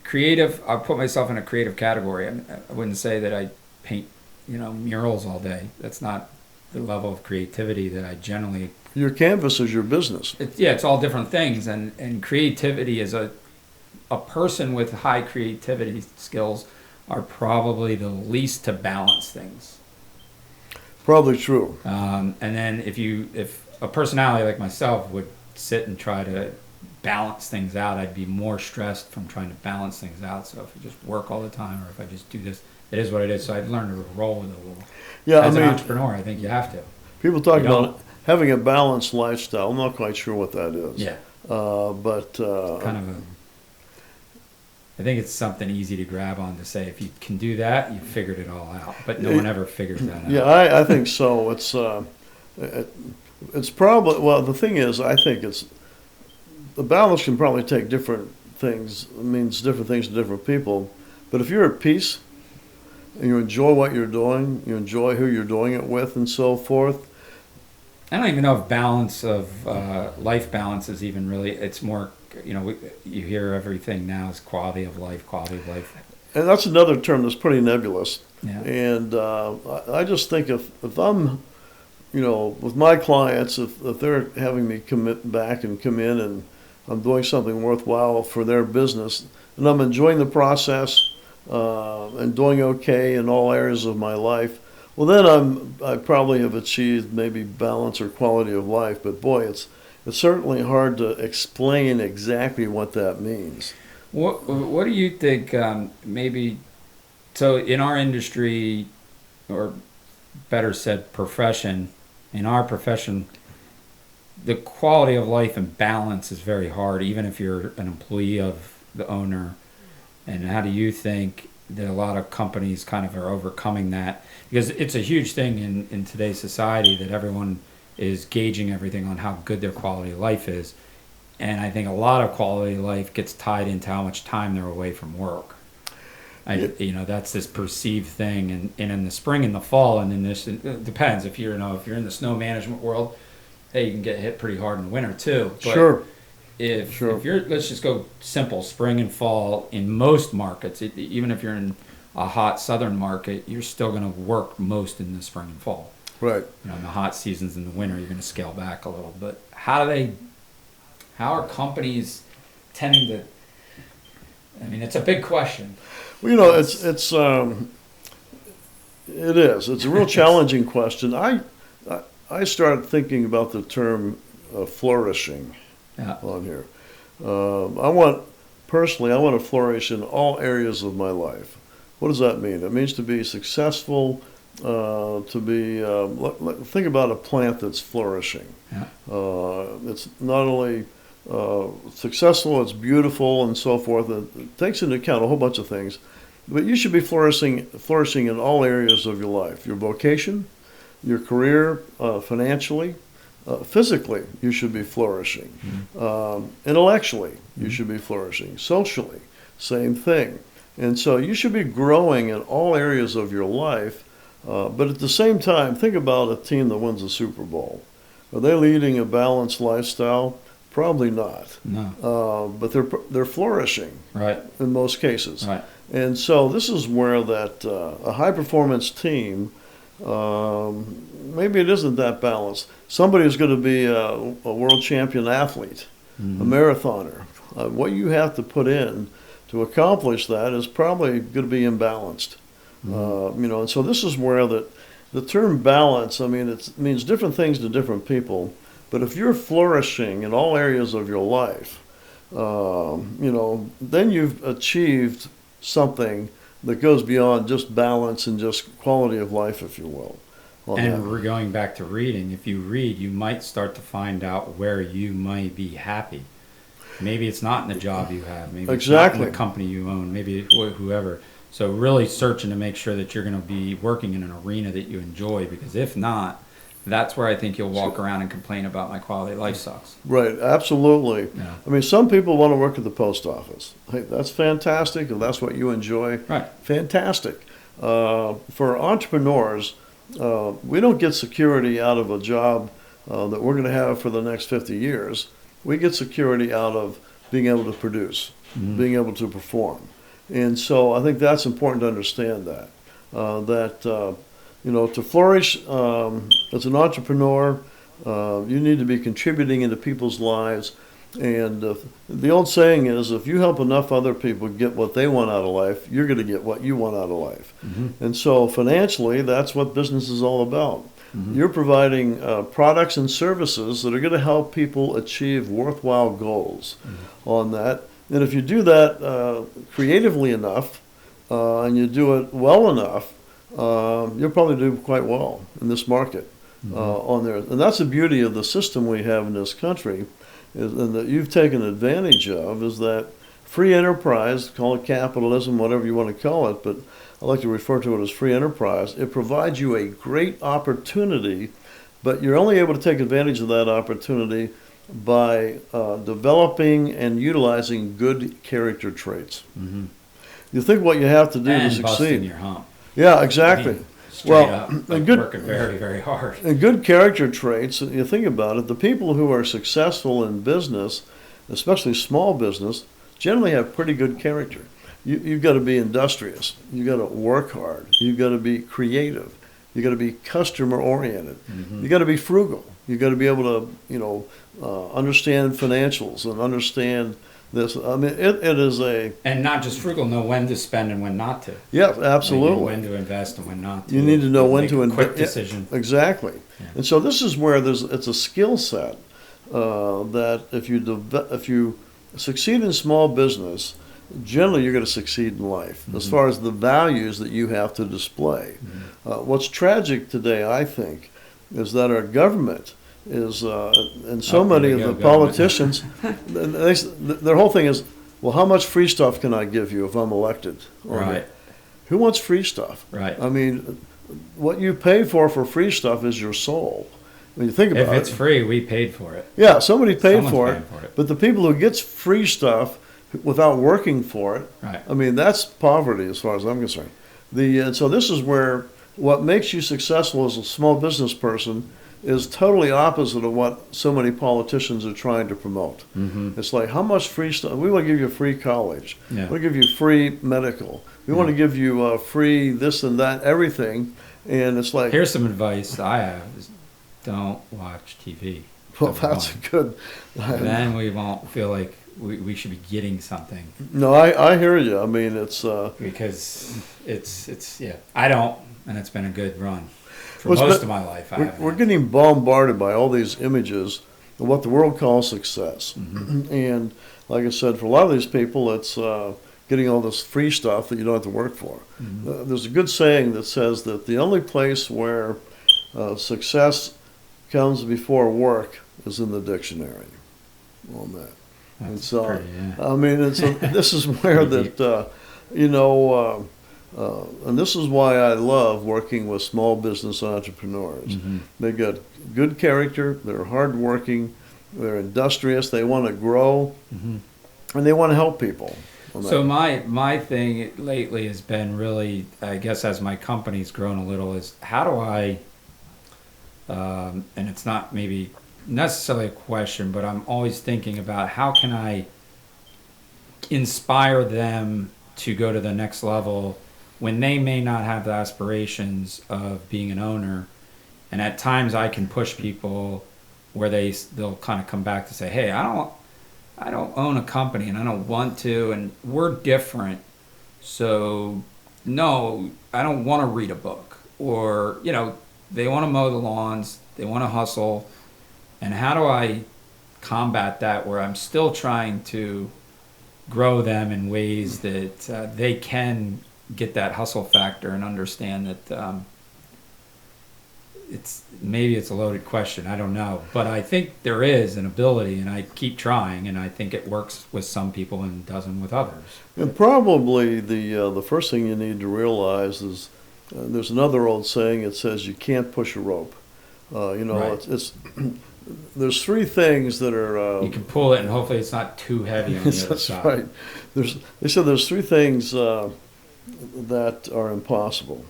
creative, I'll put myself in a creative category. I wouldn't say that I paint, murals all day. That's not the level of creativity that I generally. Your canvas is your business. It's all different things, and creativity is a person with high creativity skills are probably the least to balance things. Probably true. And then if a personality like myself would sit and try to balance things out, I'd be more stressed from trying to balance things out. So if I just work all the time, or if I just do this, it is what it is. So I'd learn to roll with it a little. Yeah, As an entrepreneur, I think you have to. People talk about having a balanced lifestyle. I'm not quite sure what that is. Yeah. But kind of I think it's something easy to grab on to say, if you can do that, you figured it all out. But no one ever figures that out. Yeah, I think so. It's probably, well, the thing is, I think the balance can probably take different things. It means different things to different people. But if you're at peace and you enjoy what you're doing, you enjoy who you're doing it with, and so forth. I don't even know if balance of life balance is even really. It's more, you hear everything now is quality of life. And that's another term that's pretty nebulous. Yeah. And I just think if I'm, with my clients, if they're having me commit back and come in and I'm doing something worthwhile for their business, and I'm enjoying the process and doing okay in all areas of my life, well, then I probably have achieved maybe balance or quality of life. But boy, it's certainly hard to explain exactly what that means. What do you think? Maybe so in our industry, or better said, profession. In our profession, the quality of life and balance is very hard, even if you're an employee of the owner. And how do you think that a lot of companies kind of are overcoming that? Because it's a huge thing in today's society that everyone is gauging everything on how good their quality of life is. And I think a lot of quality of life gets tied into how much time they're away from work. That's this perceived thing. And in the spring and the fall, and in this, it depends. If you're in the snow management world, hey, you can get hit pretty hard in the winter too. But sure. If you're, let's just go simple, spring and fall in most markets, even if you're in a hot southern market, you're still going to work most in the spring and fall. Right. In the hot seasons in the winter, you're going to scale back a little. But how are companies tending to? I mean, it's a big question. Well, it is. It's a real challenging question. I started thinking about the term flourishing on here. I want to flourish in all areas of my life. What does that mean? It means to be successful, think about a plant that's flourishing. Yeah. It's not only successful, it's beautiful and so forth. It takes into account a whole bunch of things. But you should be flourishing in all areas of your life. Your vocation, your career, financially, physically, you should be flourishing. Intellectually, you should be flourishing. Socially, same thing. And so you should be growing in all areas of your life. But at the same time, think about a team that wins a Super Bowl. Are they leading a balanced lifestyle? Probably not. No. But they're flourishing. Right. In most cases. Right. And so this is where a high performance team, maybe it isn't that balanced. Somebody who's going to be a world champion athlete, a marathoner. What you have to put in to accomplish that is probably going to be imbalanced. And so this is where the term balance, it means different things to different people. But if you're flourishing in all areas of your life, then you've achieved something that goes beyond just balance and just quality of life, if you will. And we're going back to reading. If you read, you might start to find out where you might be happy. Maybe it's not in the job you have. Maybe it's not in the company you own. Maybe whoever. So really searching to make sure that you're going to be working in an arena that you enjoy, because if not, that's where I think you'll walk around and complain about my quality of life sucks. Right, absolutely. Yeah. Some people want to work at the post office. Hey, that's fantastic. If that's what you enjoy, right. Fantastic. For entrepreneurs, we don't get security out of a job that we're going to have for the next 50 years. We get security out of being able to produce, being able to perform. And so I think that's important to understand that. To flourish as an entrepreneur, you need to be contributing into people's lives. And the old saying is, if you help enough other people get what they want out of life, you're going to get what you want out of life. And so financially, that's what business is all about. You're providing products and services that are going to help people achieve worthwhile goals on that. And if you do that creatively enough and you do it well enough, you'll probably do quite well in this market on there. And that's the beauty of the system we have in this country, and that you've taken advantage of, is that free enterprise, call it capitalism, whatever you want to call it, but I like to refer to it as free enterprise. It provides you a great opportunity, but you're only able to take advantage of that opportunity by developing and utilizing good character traits. You think what you have to do to succeed. Busting your hump. Yeah, exactly. Working very, very hard. And good character traits, you think about it, the people who are successful in business, especially small business, generally have pretty good character. You've got to be industrious. You've got to work hard. You've got to be creative. You've got to be customer oriented. You've got to be frugal. You got to be able to, understand financials and understand this. I mean, it is and not just frugal, know when to spend and when not to. Yeah, absolutely. When to invest and when not to. You need to know when to invest. Quick decision. Exactly. Yeah. And so this is where it's a skill set that if you succeed in small business, generally you're going to succeed in life as far as the values that you have to display. What's tragic today, I think, is that our government is, and so many of the politicians, their whole thing is, well, how much free stuff can I give you if I'm elected? Right. Who wants free stuff? Right. I mean, what you pay for free stuff is your soul. When you think about it. If it's free, we paid for it. Yeah, somebody paid for it. But the people who gets free stuff without working for it, right. I mean, that's poverty as far as I'm concerned. And so this is where what makes you successful as a small business person is totally opposite of what so many politicians are trying to promote. It's like, how much free stuff? We want to give you free college. Yeah. We want to give you free medical. We want to give you free this and that, everything. And it's like... Here's some advice I have. Is don't watch TV. Well, that's good. Then we won't feel like we should be getting something. No, I hear you. I mean, it's... because it's yeah. I don't, and it's been a good run. For most of my life, we're getting bombarded by all these images of what the world calls success. And like I said, for a lot of these people, it's getting all this free stuff that you don't have to work for. There's a good saying that says that the only place where success comes before work is in the dictionary. On that. That's and so, pretty, yeah. I mean, this is where that, and this is why I love working with small business entrepreneurs. They got good character, they're hardworking, they're industrious, they want to grow, and they want to help people. So my thing lately has been really, I guess as my company's grown a little, is how do I, and it's not maybe necessarily a question, but I'm always thinking about how can I inspire them to go to the next level when they may not have the aspirations of being an owner. And at times I can push people where they'll kind of come back to say, hey, I don't own a company and I don't want to, and we're different. So no, I don't want to read a book, or, they want to mow the lawns, they want to hustle. And how do I combat that where I'm still trying to grow them in ways that they can get that hustle factor and understand that it's a loaded question. I don't know. But I think there is an ability, and I keep trying, and I think it works with some people and doesn't with others. And probably the first thing you need to realize is there's another old saying. It says you can't push a rope. Right. It's there's three things that are... you can pull it, and hopefully it's not too heavy on the other that's side. Right. They said there's three things that are impossible.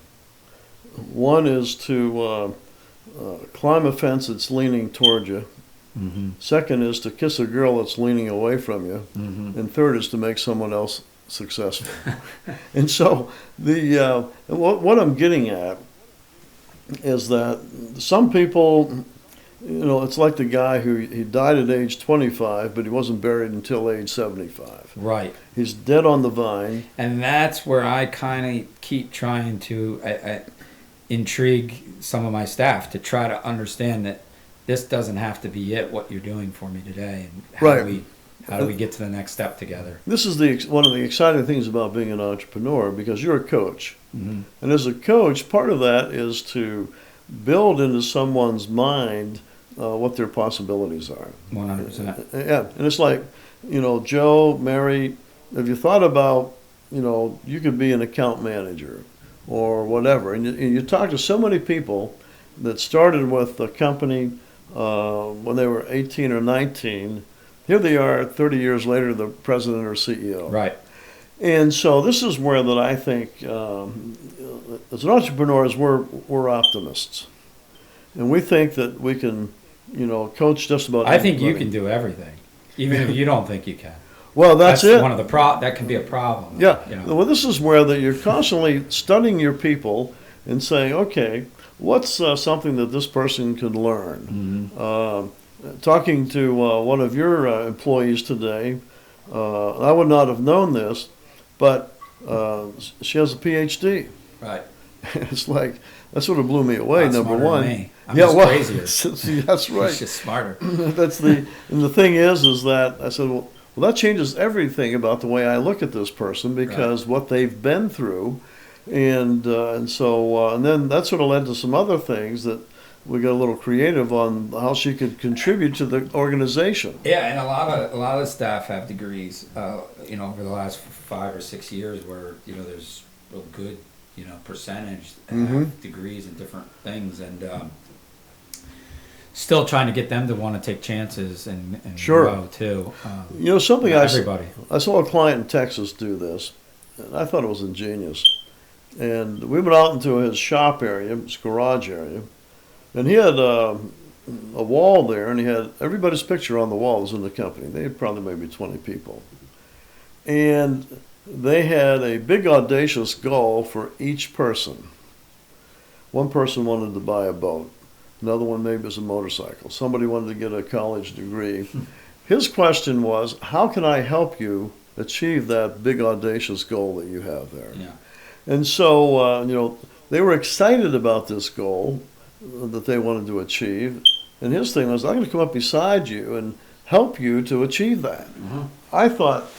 One is to climb a fence that's leaning toward you. Second is to kiss a girl that's leaning away from you. And third is to make someone else successful. And so what I'm getting at is that some people... it's like the guy he died at age 25, but he wasn't buried until age 75. Right. He's dead on the vine. And that's where I kind of keep trying to intrigue some of my staff to try to understand that this doesn't have to be what you're doing for me today. And how do we get to the next step together? This is one of the exciting things about being an entrepreneur, because you're a coach. And as a coach, part of that is to build into someone's mind what their possibilities are. 100%. Yeah, and it's like, Joe, Mary, have you thought about, you could be an account manager or whatever, and you talk to so many people that started with a company when they were 18 or 19. Here they are 30 years later, the president or CEO. Right. And so this is where that I think, as an entrepreneurs, we're optimists. And we think that we can, coach just about I think everybody. you can do everything, even if you don't think you can. Well, that's it. One of that can be a problem. Yeah. Well, this is where that you're constantly studying your people, and saying, okay, what's something that this person can learn? Talking to one of your employees today, I would not have known this, but she has a PhD. Right. It's like, that sort of blew me away, Not number smarter one. than me. I'm just crazier. See, that's right. He's just smarter. And the thing is that I said, well, that changes everything about the way I look at this person, because what they've been through, and then that sort of led to some other things that we got a little creative on how she could contribute to the organization. Yeah, and a lot of staff have degrees. Over the last 5 or 6 years, where there's real good percentage have degrees in different things, and still trying to get them to want to take chances and grow too. Something everybody. I saw a client in Texas do this, and I thought it was ingenious. And we went out into his shop area, his garage area, and he had a wall there, and he had everybody's picture on the walls in the company. They had probably maybe 20 people. And they had a big audacious goal for each person. One person wanted to buy a boat. Another one maybe was a motorcycle. Somebody wanted to get a college degree. His question was, how can I help you achieve that big audacious goal that you have there? Yeah. And so, they were excited about this goal that they wanted to achieve. And his thing was, I'm going to come up beside you and help you to achieve that. I thought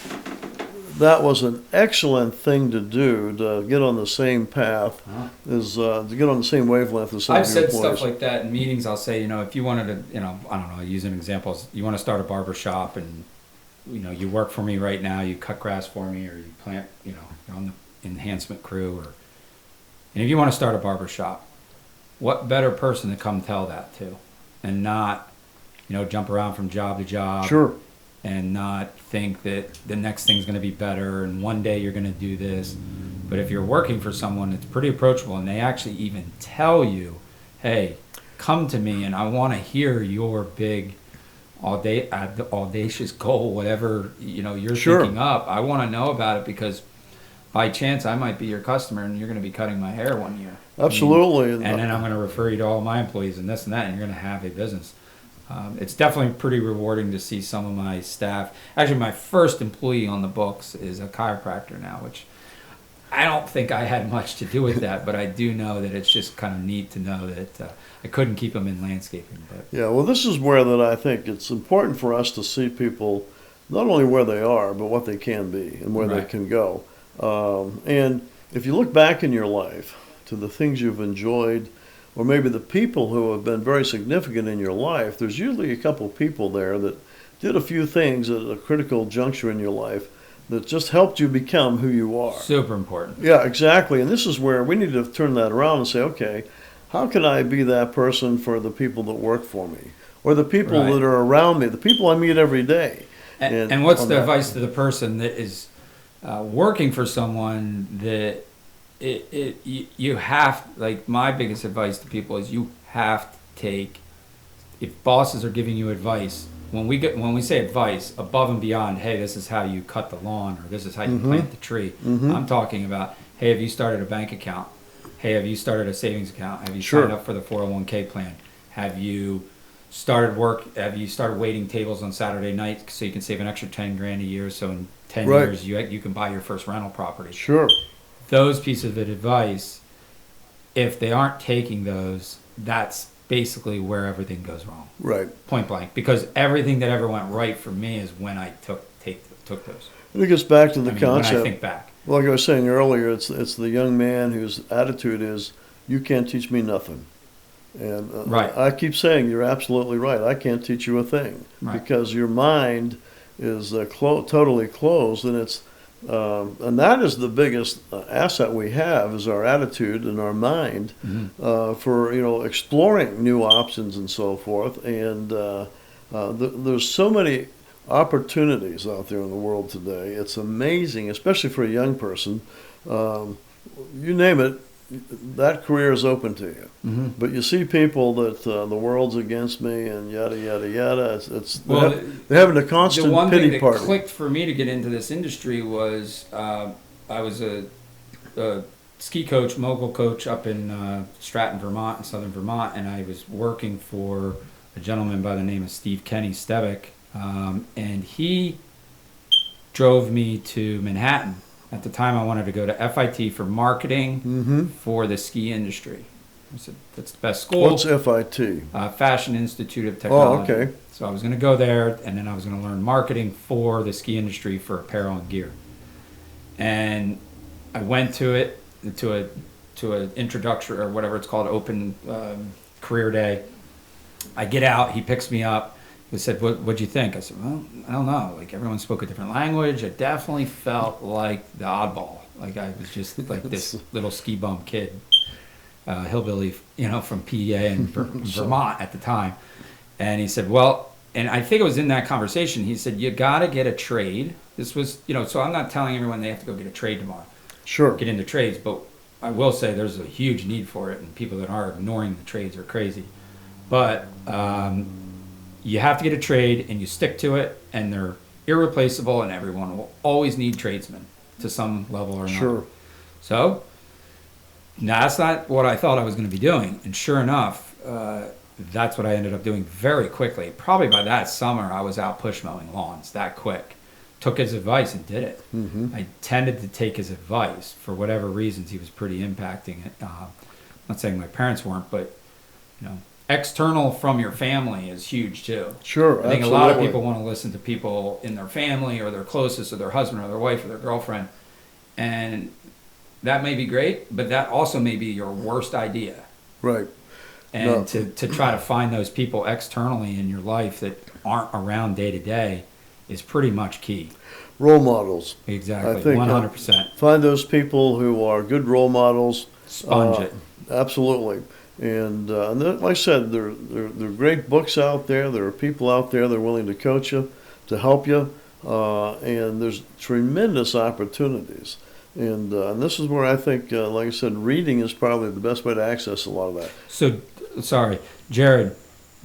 that was an excellent thing to do, to get on the same path, to get on the same wavelength as some I've of your said employees. stuff like that in meetings. I'll say, if you wanted to, I don't know, I'll use an example. You want to start a barber shop, and you work for me right now. You cut grass for me, or you plant, you're on the enhancement crew, and if you want to start a barber shop, what better person to come tell that to, and not, jump around from job to job. Sure. And not think that the next thing's going to be better and one day you're going to do this. But if you're working for someone that's pretty approachable and they actually even tell you, hey, come to me and I want to hear your big audacious goal, whatever you're thinking up. I want to know about it, because by chance I might be your customer and you're going to be cutting my hair one year. Absolutely. And then I'm going to refer you to all my employees and this and that, and you're going to have a business. It's definitely pretty rewarding to see some of my staff. Actually, my first employee on the books is a chiropractor now, which I don't think I had much to do with that, but I do know that it's just kind of neat to know that I couldn't keep them in landscaping. But yeah, well, this is where that I think it's important for us to see people not only where they are, but what they can be and where they can go. And if you look back in your life to the things you've enjoyed, or maybe the people who have been very significant in your life, there's usually a couple people there that did a few things at a critical juncture in your life that just helped you become who you are. Super important. Yeah, exactly. And this is where we need to turn that around and say, okay, how can I be that person for the people that work for me, or the people that are around me, the people I meet every day? And what's the advice to the person that is working for someone that you have, like, my biggest advice to people is you have to take, if bosses are giving you advice, when we say advice above and beyond, hey, this is how you cut the lawn, or this is how you plant the tree, I'm talking about, hey, have you started a bank account? Hey, have you started a savings account? Have you signed up for the 401k plan? Have you started waiting tables on Saturday night so you can save an extra 10 grand a year, so in 10 years you can buy your first rental property? Sure. Those pieces of advice, if they aren't taking those, that's basically where everything goes wrong. Right. Point blank. Because everything that ever went right for me is when I took those. And it gets back to the concept. When I think back. Like I was saying earlier, it's the young man whose attitude is, you can't teach me nothing. And I keep saying, you're absolutely right. I can't teach you a thing. Right. Because your mind is totally closed, and it's and that is the biggest asset we have, is our attitude and our mind for exploring new options and so forth. And there's so many opportunities out there in the world today. It's amazing, especially for a young person. You name it, that career is open to you. But you see people that the world's against me and yada yada yada. They're having a constant pity party. The one thing that clicked for me to get into this industry was I was a ski coach, mogul coach up in Stratton, Vermont, in southern Vermont, and I was working for a gentleman by the name of Steve Kenny Stevick, and he drove me to Manhattan. At the time, I wanted to go to FIT for marketing for the ski industry. I said, that's the best school. What's FIT? Fashion Institute of Technology. Oh, okay. So I was going to go there, and then I was going to learn marketing for the ski industry for apparel and gear. And I went to it, to an introductory, or whatever it's called, open career day. I get out, he picks me up. He said, what'd you think? I said, well, I don't know. Like, everyone spoke a different language. I definitely felt like the oddball. Like, I was just like this little ski bum kid, hillbilly, from PA and Vermont at the time. And he said, well, and I think it was in that conversation, he said, you got to get a trade. This was, so I'm not telling everyone they have to go get a trade tomorrow. Sure. Get into trades, but I will say there's a huge need for it, and people that are ignoring the trades are crazy. But you have to get a trade, and you stick to it, and they're irreplaceable, and everyone will always need tradesmen to some level or another. Sure. So that's not what I thought I was going to be doing, and sure enough, that's what I ended up doing very quickly. Probably by that summer, I was out push mowing lawns that quick. Took his advice and did it. I tended to take his advice for whatever reasons. He was pretty impacting it. I'm not saying my parents weren't, but external from your family is huge too. Sure, I think a lot of people want to listen to people in their family or their closest or their husband or their wife or their girlfriend, and that may be great, but that also may be your worst idea. Right. And to try to find those people externally in your life that aren't around day to day is pretty much key. Role models. Exactly, I think 100%. Find those people who are good role models. Sponge it. Absolutely. And like I said, there are great books out there. There are people out there that are willing to coach you, to help you, and there's tremendous opportunities. And this is where I think, like I said, reading is probably the best way to access a lot of that. So, sorry, Jared.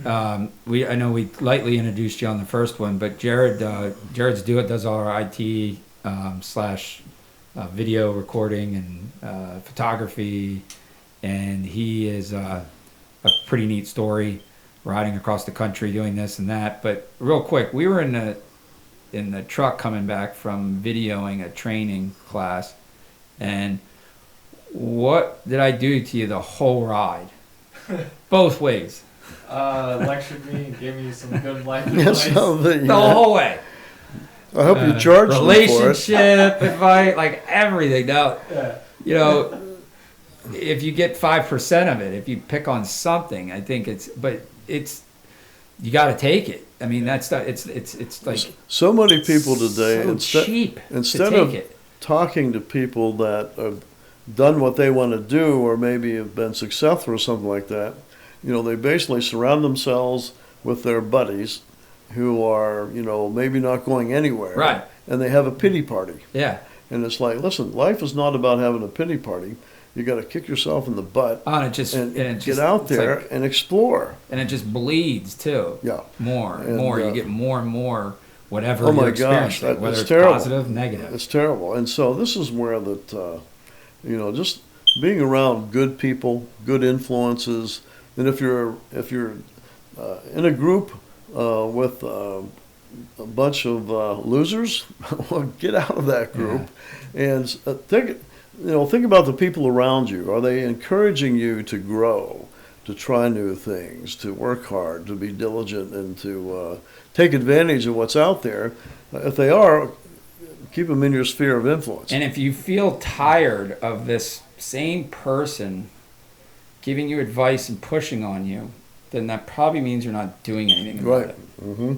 I know we lightly introduced you on the first one, but Jared's does all our IT / video recording and photography, and he is a pretty neat story, riding across the country doing this and that. But real quick, we were in the truck coming back from videoing a training class, and what did I do to you the whole ride? Both ways. Lectured me and gave me some good life advice. The whole way. I hope you charged me for it. Relationship advice, like everything. Now, if you get 5% of it, if you pick on something, I think you got to take it. I mean, it's like so many people today. Cheap. Instead of talking to people that have done what they want to do, or maybe have been successful or something like that, they basically surround themselves with their buddies who are, maybe not going anywhere. Right. And they have a pity party. Yeah. And it's like, listen, life is not about having a pity party. You got to kick yourself in the butt and get out there and explore. And it just bleeds too. Yeah. More and more. You get more and more whatever you're experiencing, whether it's terrible. Positive, negative. It's terrible. And so this is where just being around good people, good influences. And if you're in a group with a bunch of losers, well, get out of that group and think about the people around you. Are they encouraging you to grow, to try new things, to work hard, to be diligent, and to take advantage of what's out there? If they are, keep them in your sphere of influence. And if you feel tired of this same person giving you advice and pushing on you, then that probably means you're not doing anything about it. Mm-hmm.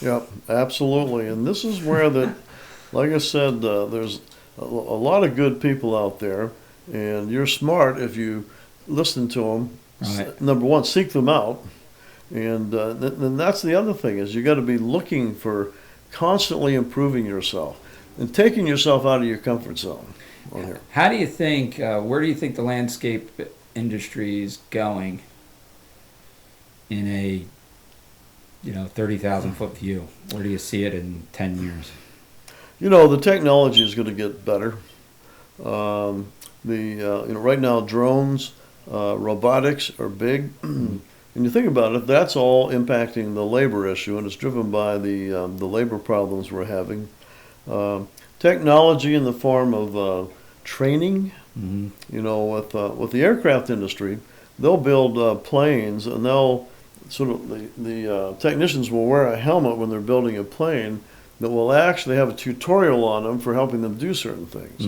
Yep, absolutely. And this is where like I said, there's a lot of good people out there, and you're smart if you listen to them. Right. Number one, seek them out, and then that's the other thing is you got to be looking for constantly improving yourself and taking yourself out of your comfort zone. On here. How do you think? Where do you think the landscape industry is going in a 30,000 foot view? Where do you see it in 10 years? The technology is going to get better. right now drones, robotics are big. And you think about it, that's all impacting the labor issue, and it's driven by the labor problems we're having. Technology in the form of training. With the aircraft industry, they'll build planes, and they'll sort of the technicians will wear a helmet when they're building a plane that will actually have a tutorial on them for helping them do certain things.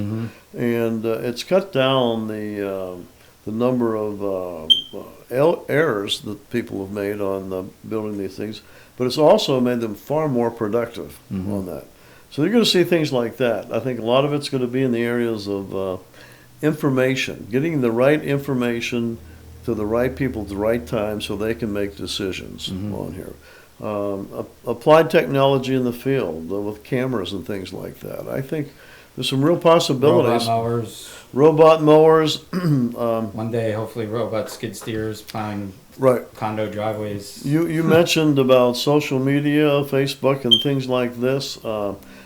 And it's cut down the number of errors that people have made on building these things, but it's also made them far more productive on that. So you're going to see things like that. I think a lot of it's going to be in the areas of information, getting the right information to the right people at the right time so they can make decisions on here. Applied technology in the field with cameras and things like that. I think there's some real possibilities. Robot mowers. One day, hopefully, robot skid steers plowing condo driveways. You mentioned about social media, Facebook, and things like this.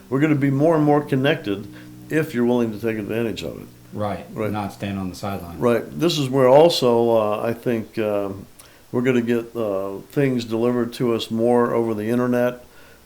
We're going to be more and more connected if you're willing to take advantage of it. Right. Not stand on the sideline. Right. This is where also I think we're going to get things delivered to us more over the internet.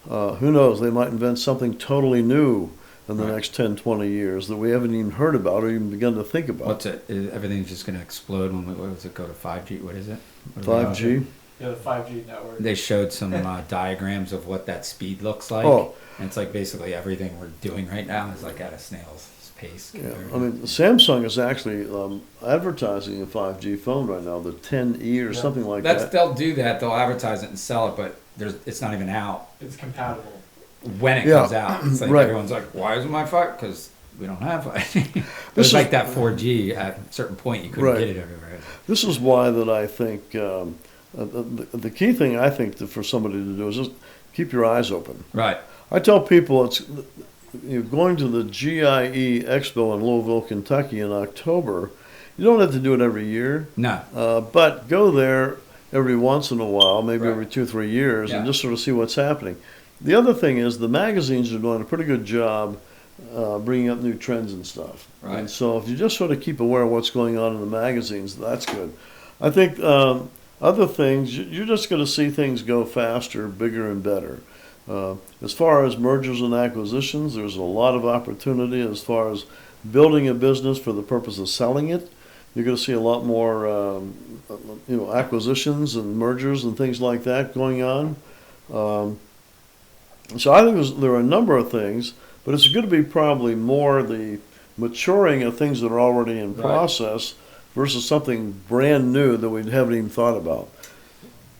Who knows? They might invent something totally new in the next 10, 20 years that we haven't even heard about or even begun to think about. What's it? Everything's just going to explode when what does it go to 5G? What is it? 5G? Yeah, the 5G network. They showed some diagrams of what that speed looks like. And it's like basically everything we're doing right now is like at a snail's pace. Yeah, I mean, Samsung is actually advertising a 5G phone right now, the 10E or something like that. They'll do that. They'll advertise it and sell it, but it's not even out. It's compatible. When it comes out, it's like everyone's like, "Why isn't my 5?" Because we don't have 5G. It's like that 4G. At a certain point, you couldn't get it everywhere. This is why that I think the key thing I think for somebody to do is just keep your eyes open. Right. I tell people you're going to the GIE Expo in Louisville, Kentucky in October. You don't have to do it every year. No. But go there every once in a while, maybe every 2 or 3 years, and just sort of see what's happening. The other thing is the magazines are doing a pretty good job bringing up new trends and stuff. Right. And so if you just sort of keep aware of what's going on in the magazines, that's good. I think other things, you're just going to see things go faster, bigger, and better. As far as mergers and acquisitions, there's a lot of opportunity as far as building a business for the purpose of selling it. You're going to see a lot more acquisitions and mergers and things like that going on. So I think there are a number of things, but it's going to be probably more the maturing of things that are already in process versus something brand new that we haven't even thought about.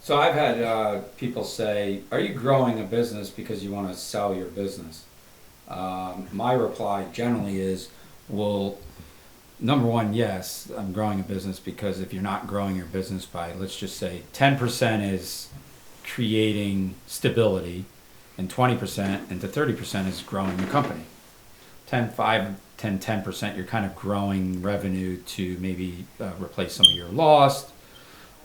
So I've had people say, "Are you growing a business because you want to sell your business?" My reply generally is, well, number one, yes, I'm growing a business because if you're not growing your business by, let's just say, 10% is creating stability, and 20% into 30% is growing the company. 10%, you're kind of growing revenue to maybe replace some of your lost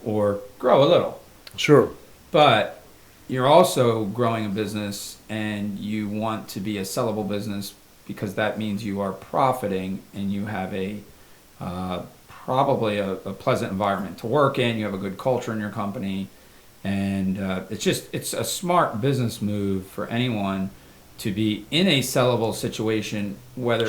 or grow a little. Sure. But you're also growing a business and you want to be a sellable business because that means you are profiting and you have probably a pleasant environment to work in. You have a good culture in your company. And it's a smart business move for anyone to be in a sellable situation, whether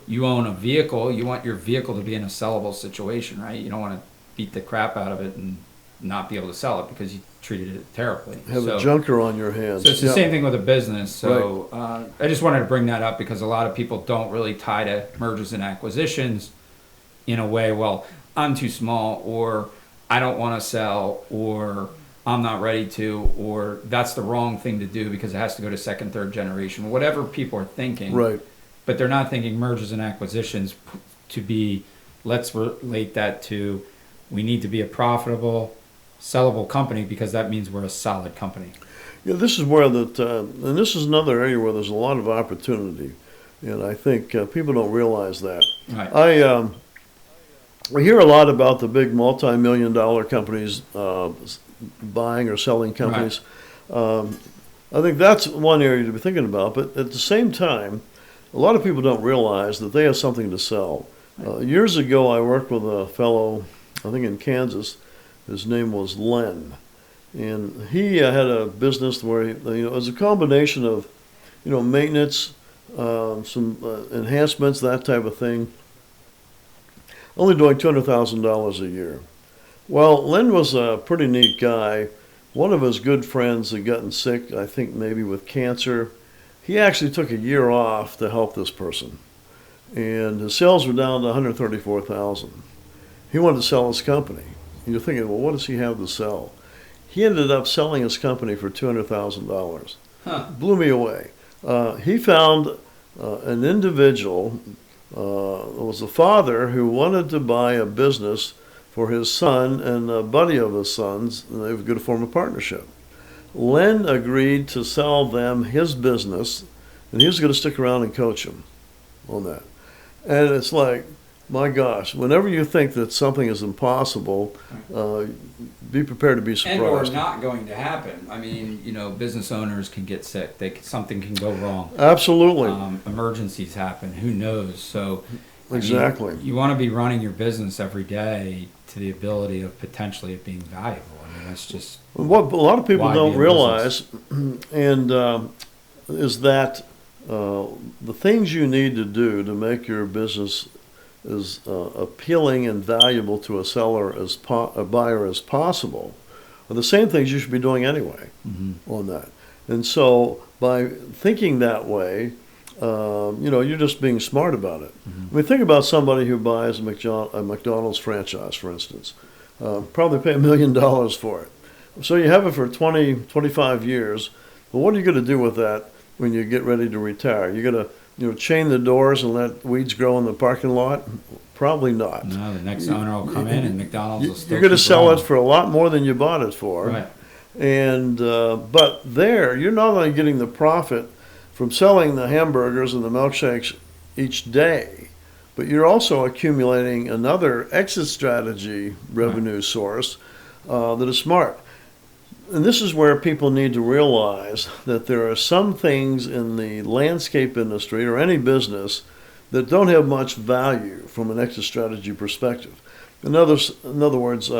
you own a vehicle, you want your vehicle to be in a sellable situation, right? You don't want to beat the crap out of it and not be able to sell it because you treated it terribly. Have a junker on your hands. So it's the same thing with a business. So I just wanted to bring that up because a lot of people don't really tie to mergers and acquisitions in a way, well, I'm too small, or I don't want to sell, or I'm not ready to, or that's the wrong thing to do because it has to go to second, third generation, whatever people are thinking. Right. But they're not thinking mergers and acquisitions to be, let's relate that to, we need to be a profitable, sellable company because that means we're a solid company. Yeah, this is where and this is another area where there's a lot of opportunity. And I think people don't realize that. Right. We hear a lot about the big multi-million-dollar companies buying or selling companies. Right. I think that's one area to be thinking about. But at the same time, a lot of people don't realize that they have something to sell. Years ago, I worked with a fellow, I think in Kansas. His name was Len, and he had a business where it was a combination of, maintenance, some enhancements, that type of thing. Only doing $200,000 a year. Well, Len was a pretty neat guy. One of his good friends had gotten sick, I think maybe with cancer. He actually took a year off to help this person, and his sales were down to 134,000. He wanted to sell his company. And you're thinking, well, what does he have to sell? He ended up selling his company for $200,000. Huh. Blew me away. He found an individual. It was a father who wanted to buy a business for his son and a buddy of his son's, and they were going to form a partnership. Len agreed to sell them his business, and he was going to stick around and coach him on that. And it's like, my gosh, whenever you think that something is impossible, be prepared to be surprised. And or not going to happen. I mean, business owners can get sick. Something can go wrong. Absolutely. Emergencies happen. Who knows? So exactly. You want to be running your business every day to the ability of potentially it being valuable. I mean, that's just what a lot of people don't realize, and is that the things you need to do to make your business as appealing and valuable to a seller a buyer as possible are the same things you should be doing anyway on that. And so by thinking that way, you're just being smart about it. I mean, think about somebody who buys a McDonald's franchise, for instance. Probably pay $1 million for it. So you have it for 20, 25 years. But what are you going to do with that when you get ready to retire? You're going to chain the doors and let weeds grow in the parking lot? Probably not. No, the next owner will come in and McDonald's will still You're going to sell rolling. it for a lot more than you bought it for. Right. And but there, you're not only getting the profit from selling the hamburgers and the milkshakes each day, but you're also accumulating another exit strategy revenue source that is smart. And this is where people need to realize that there are some things in the landscape industry or any business that don't have much value from an exit strategy perspective. In other words,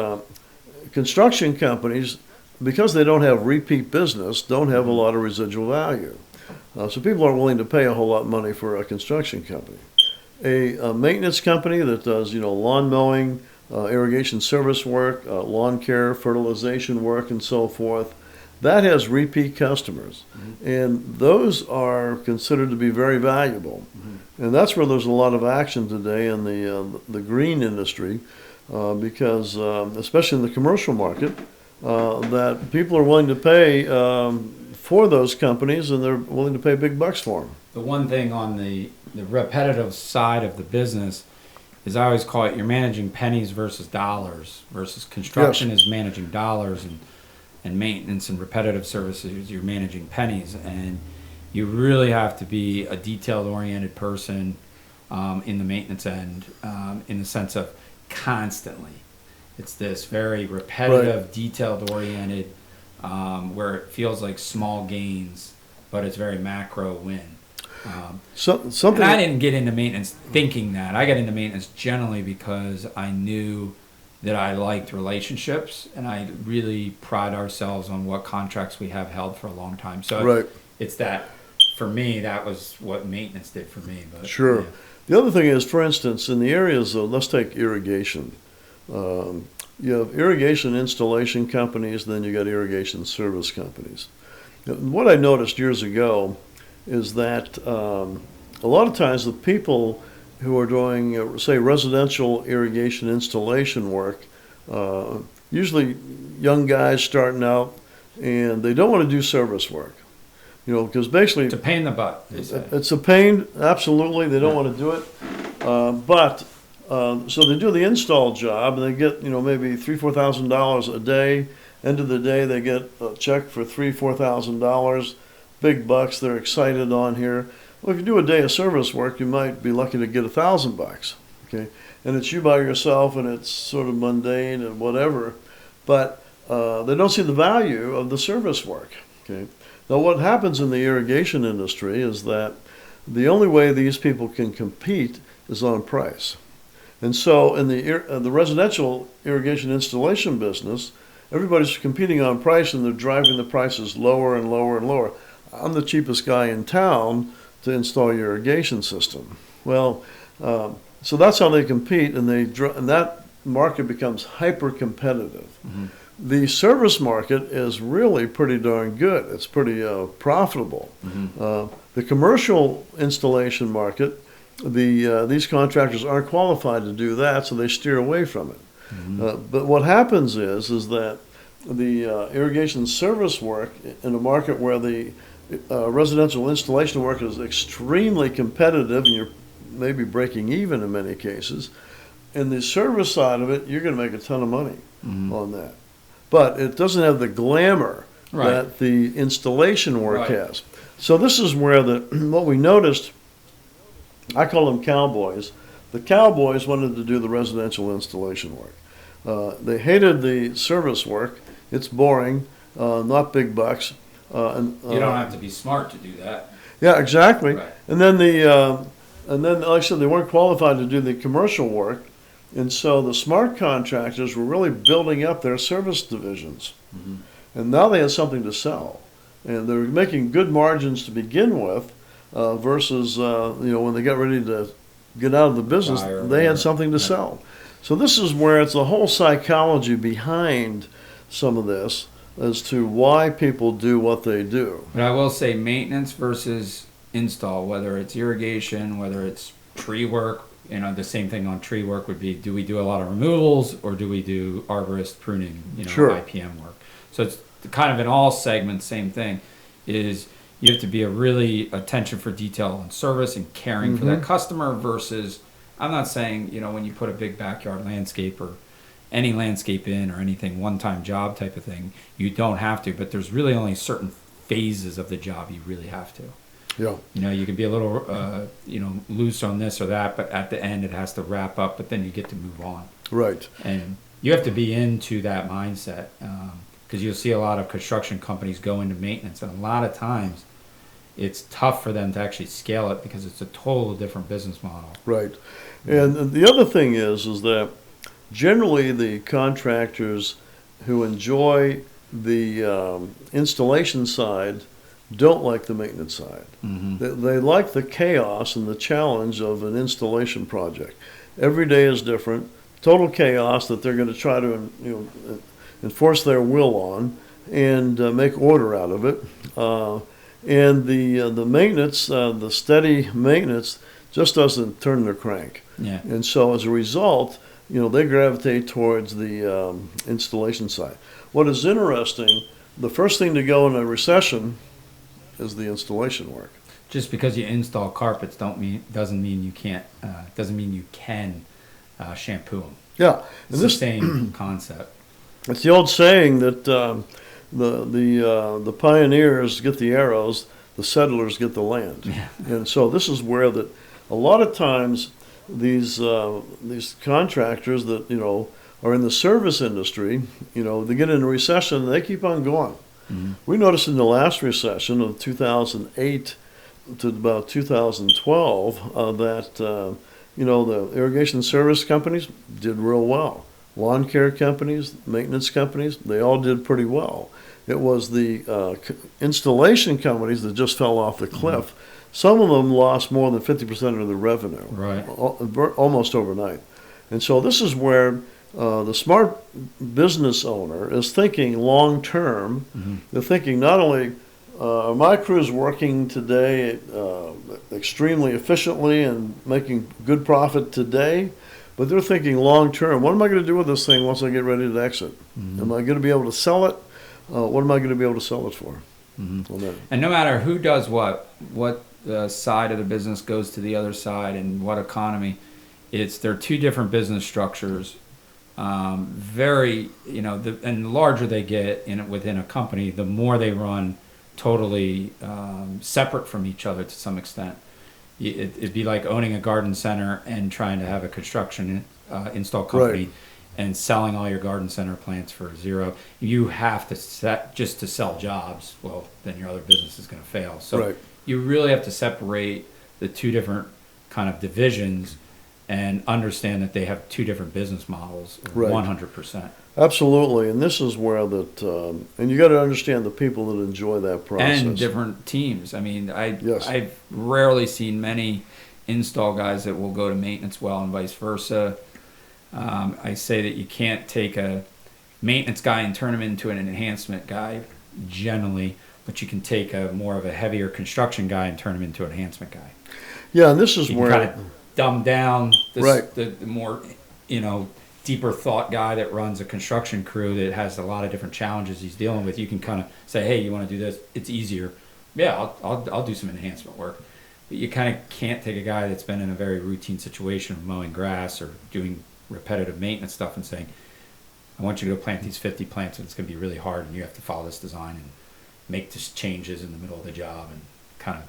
construction companies, because they don't have repeat business, don't have a lot of residual value. So people aren't willing to pay a whole lot of money for a construction company. A maintenance company that does, lawn mowing, irrigation service work, lawn care, fertilization work, and so forth, that has repeat customers. And those are considered to be very valuable. And that's where there's a lot of action today in the green industry, because especially in the commercial market, that people are willing to pay for those companies, and they're willing to pay big bucks for them. The one thing on the repetitive side of the business is I always call it you're managing pennies versus dollars, versus construction is managing dollars, and maintenance and repetitive services, you're managing pennies. And you really have to be a detail-oriented person in the maintenance end, in the sense of constantly. It's this very repetitive, detailed-oriented, where it feels like small gains, but it's very macro win. And I didn't get into maintenance thinking that. I got into maintenance generally because I knew that I liked relationships, and I really pride ourselves on what contracts we have held for a long time. So it's that, for me, that was what maintenance did for me. But, sure. Yeah. The other thing is, for instance, in the areas of, let's take irrigation. You have irrigation installation companies, then you got irrigation service companies. What I noticed years ago is that a lot of times the people who are doing, say, residential irrigation installation work, usually young guys starting out, and they don't want to do service work. Because basically it's a pain in the butt, they say. It's a pain, absolutely. They don't want to do it. So they do the install job, and they get, maybe $3,000, $4,000 a day. End of the day, they get a check for $3,000, $4,000. Big bucks. They're excited on here. Well, if you do a day of service work, you might be lucky to get $1,000. Okay, and it's you by yourself, and it's sort of mundane and whatever. But they don't see the value of the service work. Okay. Now, what happens in the irrigation industry is that the only way these people can compete is on price. And so in the residential irrigation installation business, everybody's competing on price and they're driving the prices lower and lower and lower. I'm the cheapest guy in town to install your irrigation system. Well, so that's how they compete, and and that market becomes hyper competitive. Mm-hmm. The service market is really pretty darn good. It's pretty profitable. Mm-hmm. The commercial installation market, these contractors aren't qualified to do that, so they steer away from it. Mm-hmm. But what happens is that the irrigation service work in a market where the residential installation work is extremely competitive, and you're maybe breaking even in many cases, in the service side of it, you're going to make a ton of money on that. But it doesn't have the glamour that the installation work has. So this is where what we noticed, I call them cowboys. The cowboys wanted to do the residential installation work. They hated the service work. It's boring, not big bucks. You don't have to be smart to do that. Yeah, exactly. Right. And then like I said, they weren't qualified to do the commercial work. And so the smart contractors were really building up their service divisions. Mm-hmm. And now they had something to sell. And they were making good margins to begin with versus, when they got ready to get out of the business, they had something to sell. So this is where it's the whole psychology behind some of this as to why people do what they do. But I will say maintenance versus install, whether it's irrigation, whether it's tree work, the same thing on tree work would be, do we do a lot of removals or do we do arborist pruning, Sure. IPM work? So it's kind of in all segments, same thing, is you have to be a really attention for detail and service and caring for that customer versus, I'm not saying, when you put a big backyard landscape or any landscape in or anything, one-time job type of thing, you don't have to, but there's really only certain phases of the job you really have to. Yeah. You can be a little, loose on this or that, but at the end it has to wrap up, but then you get to move on. Right. And you have to be into that mindset because you'll see a lot of construction companies go into maintenance, and a lot of times it's tough for them to actually scale it because it's a total different business model. Right. And the other thing is that generally the contractors who enjoy the installation side don't like the maintenance side. Mm-hmm. They like the chaos and the challenge of an installation project. Every day is different, total chaos that they're going to try to enforce their will on and make order out of it. And the maintenance, the steady maintenance, just doesn't turn their crank. Yeah. And so as a result, they gravitate towards the installation side. What is interesting, the first thing to go in a recession is the installation work. Just because you install carpets doesn't mean you can't doesn't mean you can shampoo them. Yeah, it's the same concept. It's the old saying that the pioneers get the arrows, the settlers get the land. Yeah. And so this is where that a lot of times these contractors that are in the service industry, they get in a recession and they keep on going. Mm-hmm. We noticed in the last recession of 2008 to about 2012 that the irrigation service companies did real well. Lawn care companies, maintenance companies, they all did pretty well. It was the installation companies that just fell off the cliff. Mm-hmm. Some of them lost more than 50% of their revenue, right, almost overnight. And so this is where the smart business owner is thinking long term. Mm-hmm. They're thinking not only are my crews working today extremely efficiently and making good profit today, but they're thinking long term. What am I going to do with this thing once I get ready to exit? Mm-hmm. Am I going to be able to sell it? What am I going to be able to sell it for? Mm-hmm. And no matter who does what side of the business goes to the other side and what economy, they're two different business structures. And the larger they get within a company, the more they run totally separate from each other to some extent. It'd be like owning a garden center and trying to have a construction install company, right, and selling all your garden center plants for zero. You have to just to sell jobs. Well, then your other business is going to fail. So right, you really have to separate the two different kind of divisions and understand that they have two different business models, Right. 100%. Absolutely, and this is where that, and you got to understand the people that enjoy that process. And different teams. I mean, Yes. I've rarely seen many install guys that will go to maintenance well and vice versa. I say that you can't take a maintenance guy and turn him into an enhancement guy generally, but you can take a more of a heavier construction guy and turn him into an enhancement guy. Yeah, and this is You where, can kind of dumb down Right. the more, deeper thought guy that runs a construction crew that has a lot of different challenges he's dealing with. You can kind of say, hey, you want to do this? It's easier. Yeah, I'll do some enhancement work. But you kind of can't take a guy that's been in a very routine situation of mowing grass or doing repetitive maintenance stuff and saying, I want you to go plant these 50 plants and it's going to be really hard and you have to follow this design and make these changes in the middle of the job and kind of.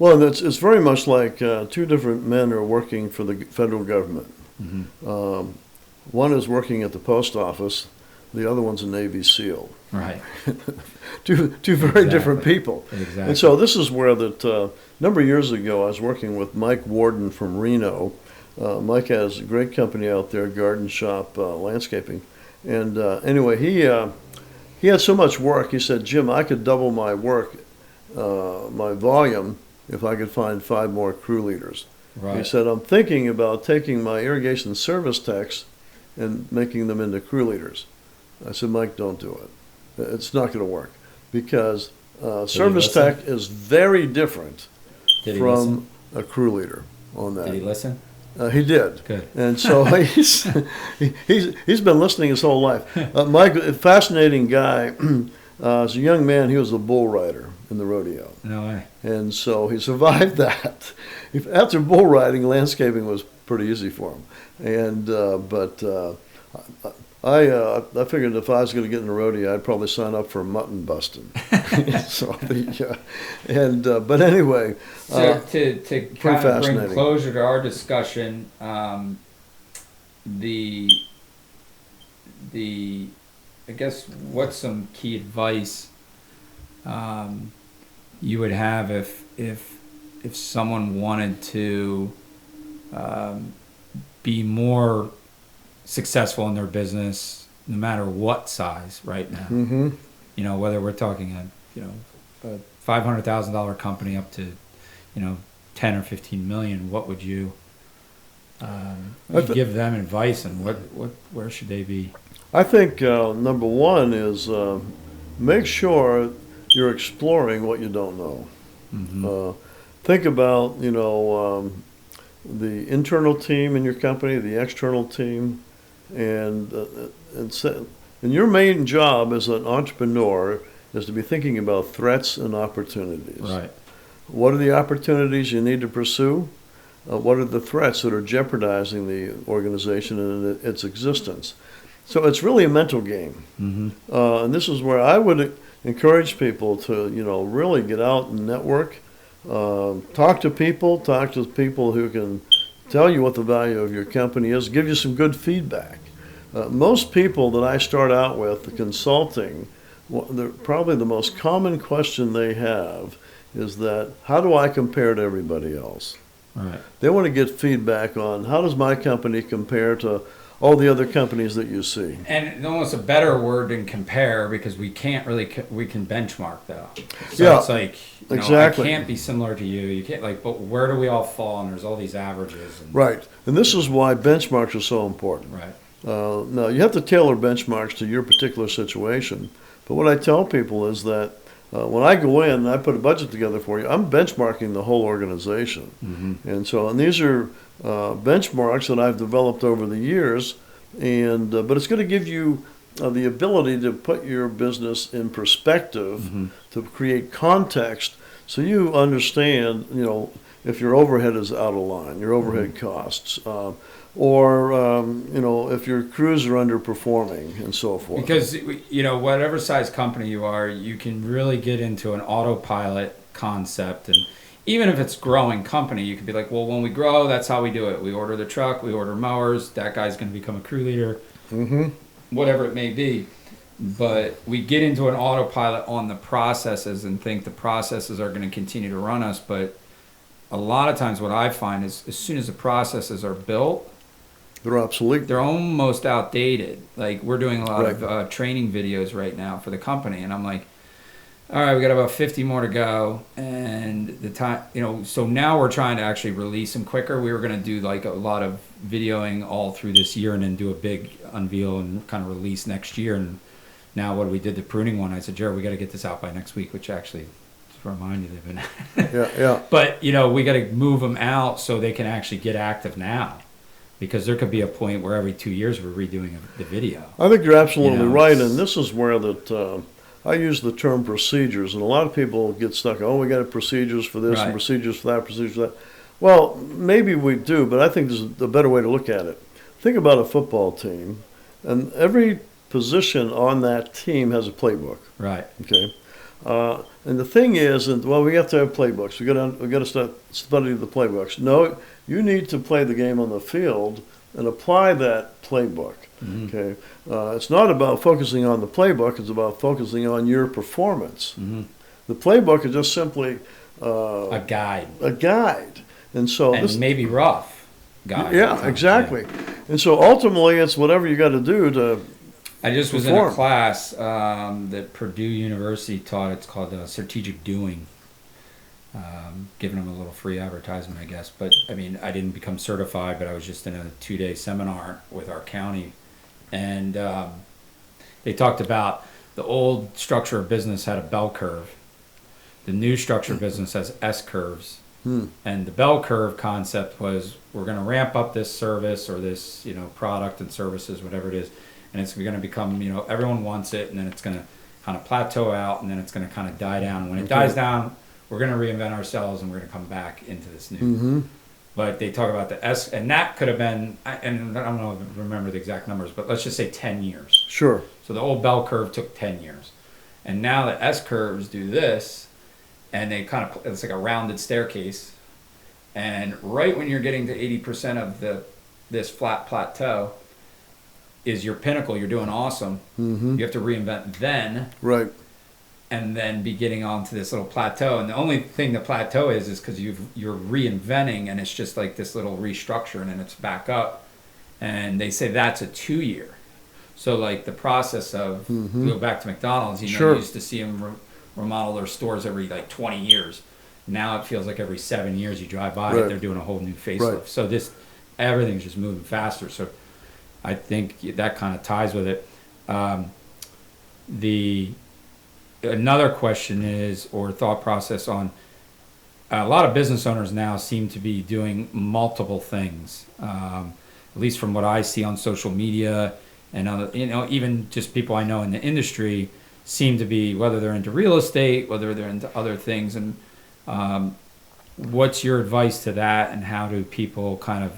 well, it's very much like two different men are working for the federal government. Mm-hmm. One is working at the post office, the other one's a Navy SEAL. Right. Two very Exactly. different people. Exactly. And so this is where that a number of years ago I was working with Mike Warden from Reno. Mike has a great company out there, Garden Shop Landscaping. And anyway, he had so much work. He said, Jim, I could double my work, my volume, if I could find 5 more crew leaders. Right. He said, I'm thinking about taking my irrigation service techs and making them into crew leaders. I said, Mike, don't do it. It's not going to work because service listen? tech is very different Did he from a crew leader on that. Did he listen? He did. Good. And so he's been listening his whole life. Mike, a fascinating guy. As a young man, he was a bull rider in the rodeo. No way. And so he survived that. After bull riding, landscaping was pretty easy for him. And I figured if I was going to get in a rodeo, I'd probably sign up for mutton busting. So but anyway, So to kind of bring fascinating. closure to our discussion, I guess what's some key advice you would have if someone wanted to be more successful in their business, no matter what size right now. Mm-hmm. Whether we're talking a $500,000 company up to 10 or 15 million, what would you give them advice, and where should they be? I think number one is make sure you're exploring what you don't know. Mm-hmm. Think about the internal team in your company, the external team, and your main job as an entrepreneur is to be thinking about threats and opportunities. Right. What are the opportunities you need to pursue? What are the threats that are jeopardizing the organization and its existence? So it's really a mental game. Mm-hmm. And this is where I would encourage people to, really get out and network, talk to people who can tell you what the value of your company is, give you some good feedback. Most people that I start out with, the consulting, probably the most common question they have is that, how do I compare to everybody else? Right. They want to get feedback on how does my company compare to all the other companies that you see. And almost a better word than compare, because we can't really we can benchmark though. So Yeah, it's like exactly. I can't be similar to you. You can't but where do we all fall? And there's all these averages. And, Right, and this is why benchmarks are so important. Right. Now, you have to tailor benchmarks to your particular situation, but what I tell people is that when I go in and I put a budget together for you, I'm benchmarking the whole organization. Mm-hmm. And these are benchmarks that I've developed over the years, but it's going to give you the ability to put your business in perspective, Mm-hmm. to create context, so you understand, if your overhead is out of line, your overhead costs, or if your crews are underperforming and so forth. Because whatever size company you are, you can really get into an autopilot concept, and even if it's growing company, you could be like, well, when we grow, that's how we do it. We order the truck, we order mowers, that guy's going to become a crew leader, Mm-hmm. whatever it may be. But we get into an autopilot on the processes and think the processes are going to continue to run us. But a lot of times what I find is as soon as the processes are built, They're obsolete. they're almost outdated. Like we're doing a lot Right. of training videos right now for the company, and I'm like, all right, we got about 50 more to go, and the time, so now we're trying to actually release them quicker. We were going to do like a lot of videoing all through this year, and then do a big unveil and kind of release next year. And now what we did the pruning one, I said, Jared, we got to get this out by next week, which actually, to remind you, they've been. Yeah. But we got to move them out so they can actually get active now. Because there could be a point where every 2 years we're redoing the video. I think you're absolutely right, it's- and this is where that I use the term procedures, and a lot of people get stuck. Oh, we got procedures for this and Right. procedures for that, procedures for that. Well, maybe we do, but I think there's a better way to look at it. Think about a football team, and every position on that team has a playbook. Right. Okay, and the thing is, we have to have playbooks. We got to start studying the playbooks. No, you need to play the game on the field and apply that playbook. Mm-hmm. Okay, it's not about focusing on the playbook; it's about focusing on your performance. Mm-hmm. The playbook is just simply A guide. a guide, and so And maybe rough guide. yeah, exactly. And so ultimately, it's whatever you got to do to. I just was perform. in a class that Purdue University taught. It's called Strategic Doing. Giving them a little free advertisement, I guess. But I mean, I didn't become certified, but I was just in a 2-day seminar with our county. And they talked about the old structure of business had a bell curve. The new structure of business has S curves. And the bell curve concept was we're going to ramp up this service or this, product and services, whatever it is. And it's going to become, everyone wants it. And then it's going to kind of plateau out. And then it's going to kind of die down. And when it dies down, we're going to reinvent ourselves and we're going to come back into this new. Mm-hmm. But they talk about the S, and that could have been, and I don't know if I remember the exact numbers, but let's just say 10 years. Sure. So the old bell curve took 10 years. And now the S curves do this, and they kind of, it's like a rounded staircase. And right when you're getting to 80% of this flat plateau is your pinnacle, you're doing awesome. Mm-hmm. You have to reinvent then. Right. And then be getting onto this little plateau. And the only thing the plateau is because you're reinventing, and it's just like this little restructure, and then it's back up. And they say that's a 2-year. So like the process of, go back to McDonald's, Sure. you used to see them remodel their stores every like 20 years. Now it feels like every 7 years you drive by it, Right. they're doing a whole new facelift. Right. So everything's just moving faster. So I think that kind of ties with it. Another question is, or thought process on, a lot of business owners now seem to be doing multiple things. At least from what I see on social media and other, even just people I know in the industry seem to be, whether they're into real estate, whether they're into other things. And what's your advice to that, and how do people kind of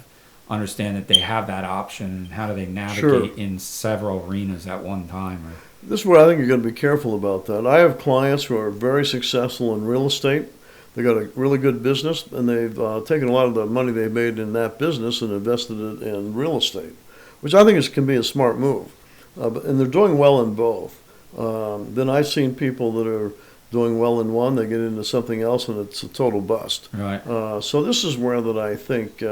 understand that they have that option, and how do they navigate in several arenas at one time? Or, This is where I think you're going to be careful about that. I have clients who are very successful in real estate. They got a really good business, and they've taken a lot of the money they made in that business and invested it in real estate, which I think can be a smart move. And they're doing well in both. Then I've seen people that are doing well in one, they get into something else, and it's a total bust. right. So this is where that I think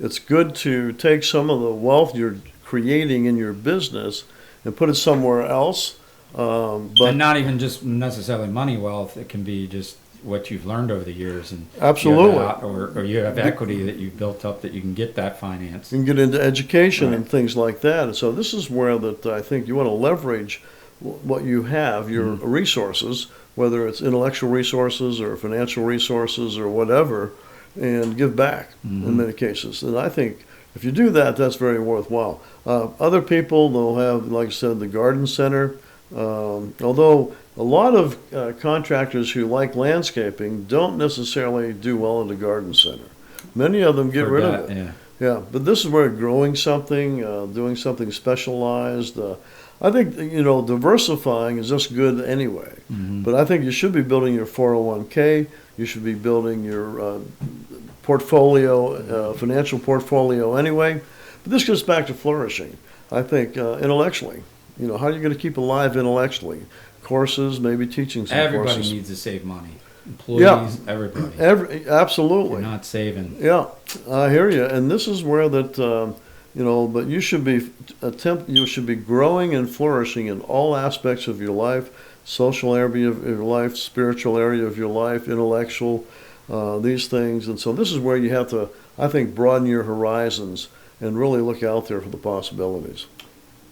it's good to take some of the wealth you're creating in your business and put it somewhere else. But and not even just necessarily money wealth. It can be just what you've learned over the years, and Absolutely. or you have equity that you've built up that you can get that finance. you can get into education Right. and things like that. And so this is where that I think you want to leverage what you have, your resources, whether it's intellectual resources or financial resources or whatever, and give back in many cases. And I think if you do that, that's very worthwhile. Other people, they'll have, like I said, the garden center. Although a lot of contractors who like landscaping don't necessarily do well in the garden center. Many of them get Heard rid that, of it. Yeah. Yeah, but this is where growing something, doing something specialized. I think diversifying is just good anyway. But I think you should be building your 401k. You should be building your portfolio, financial portfolio anyway. But this goes back to flourishing. I think intellectually, how are you going to keep alive intellectually? Courses, maybe teaching some Everybody courses. needs to save money. employees, everybody. Absolutely. You're not saving. Yeah, I hear you. And this is where that, but you should be growing and flourishing in all aspects of your life, social area of your life, spiritual area of your life, intellectual, these things. And so this is where you have to, I think, broaden your horizons and really look out there for the possibilities.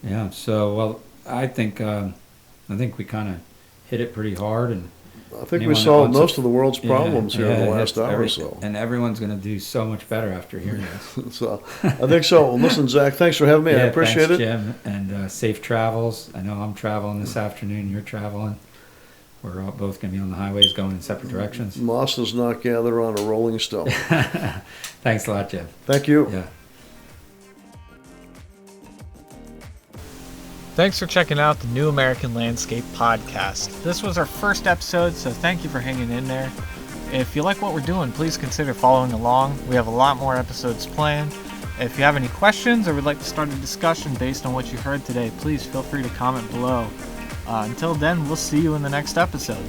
Yeah. So, well, I think we kind of hit it pretty hard, and I think we solved most of the world's problems here in the last hour or so. And everyone's going to do so much better after hearing this. So, I think so. Well, listen, Zach, thanks for having me. I appreciate it. Jim, and safe travels. I know I'm traveling this afternoon. You're traveling. We're all both going to be on the highways going in separate directions. Moss does not gather on a rolling stone. Thanks a lot, Jim. Thank you. Yeah. Thanks for checking out the New American Landscape podcast. This was our first episode, so thank you for hanging in there. If you like what we're doing, please consider following along. We have a lot more episodes planned. If you have any questions or would like to start a discussion based on what you heard today, please feel free to comment below. Until then, we'll see you in the next episode.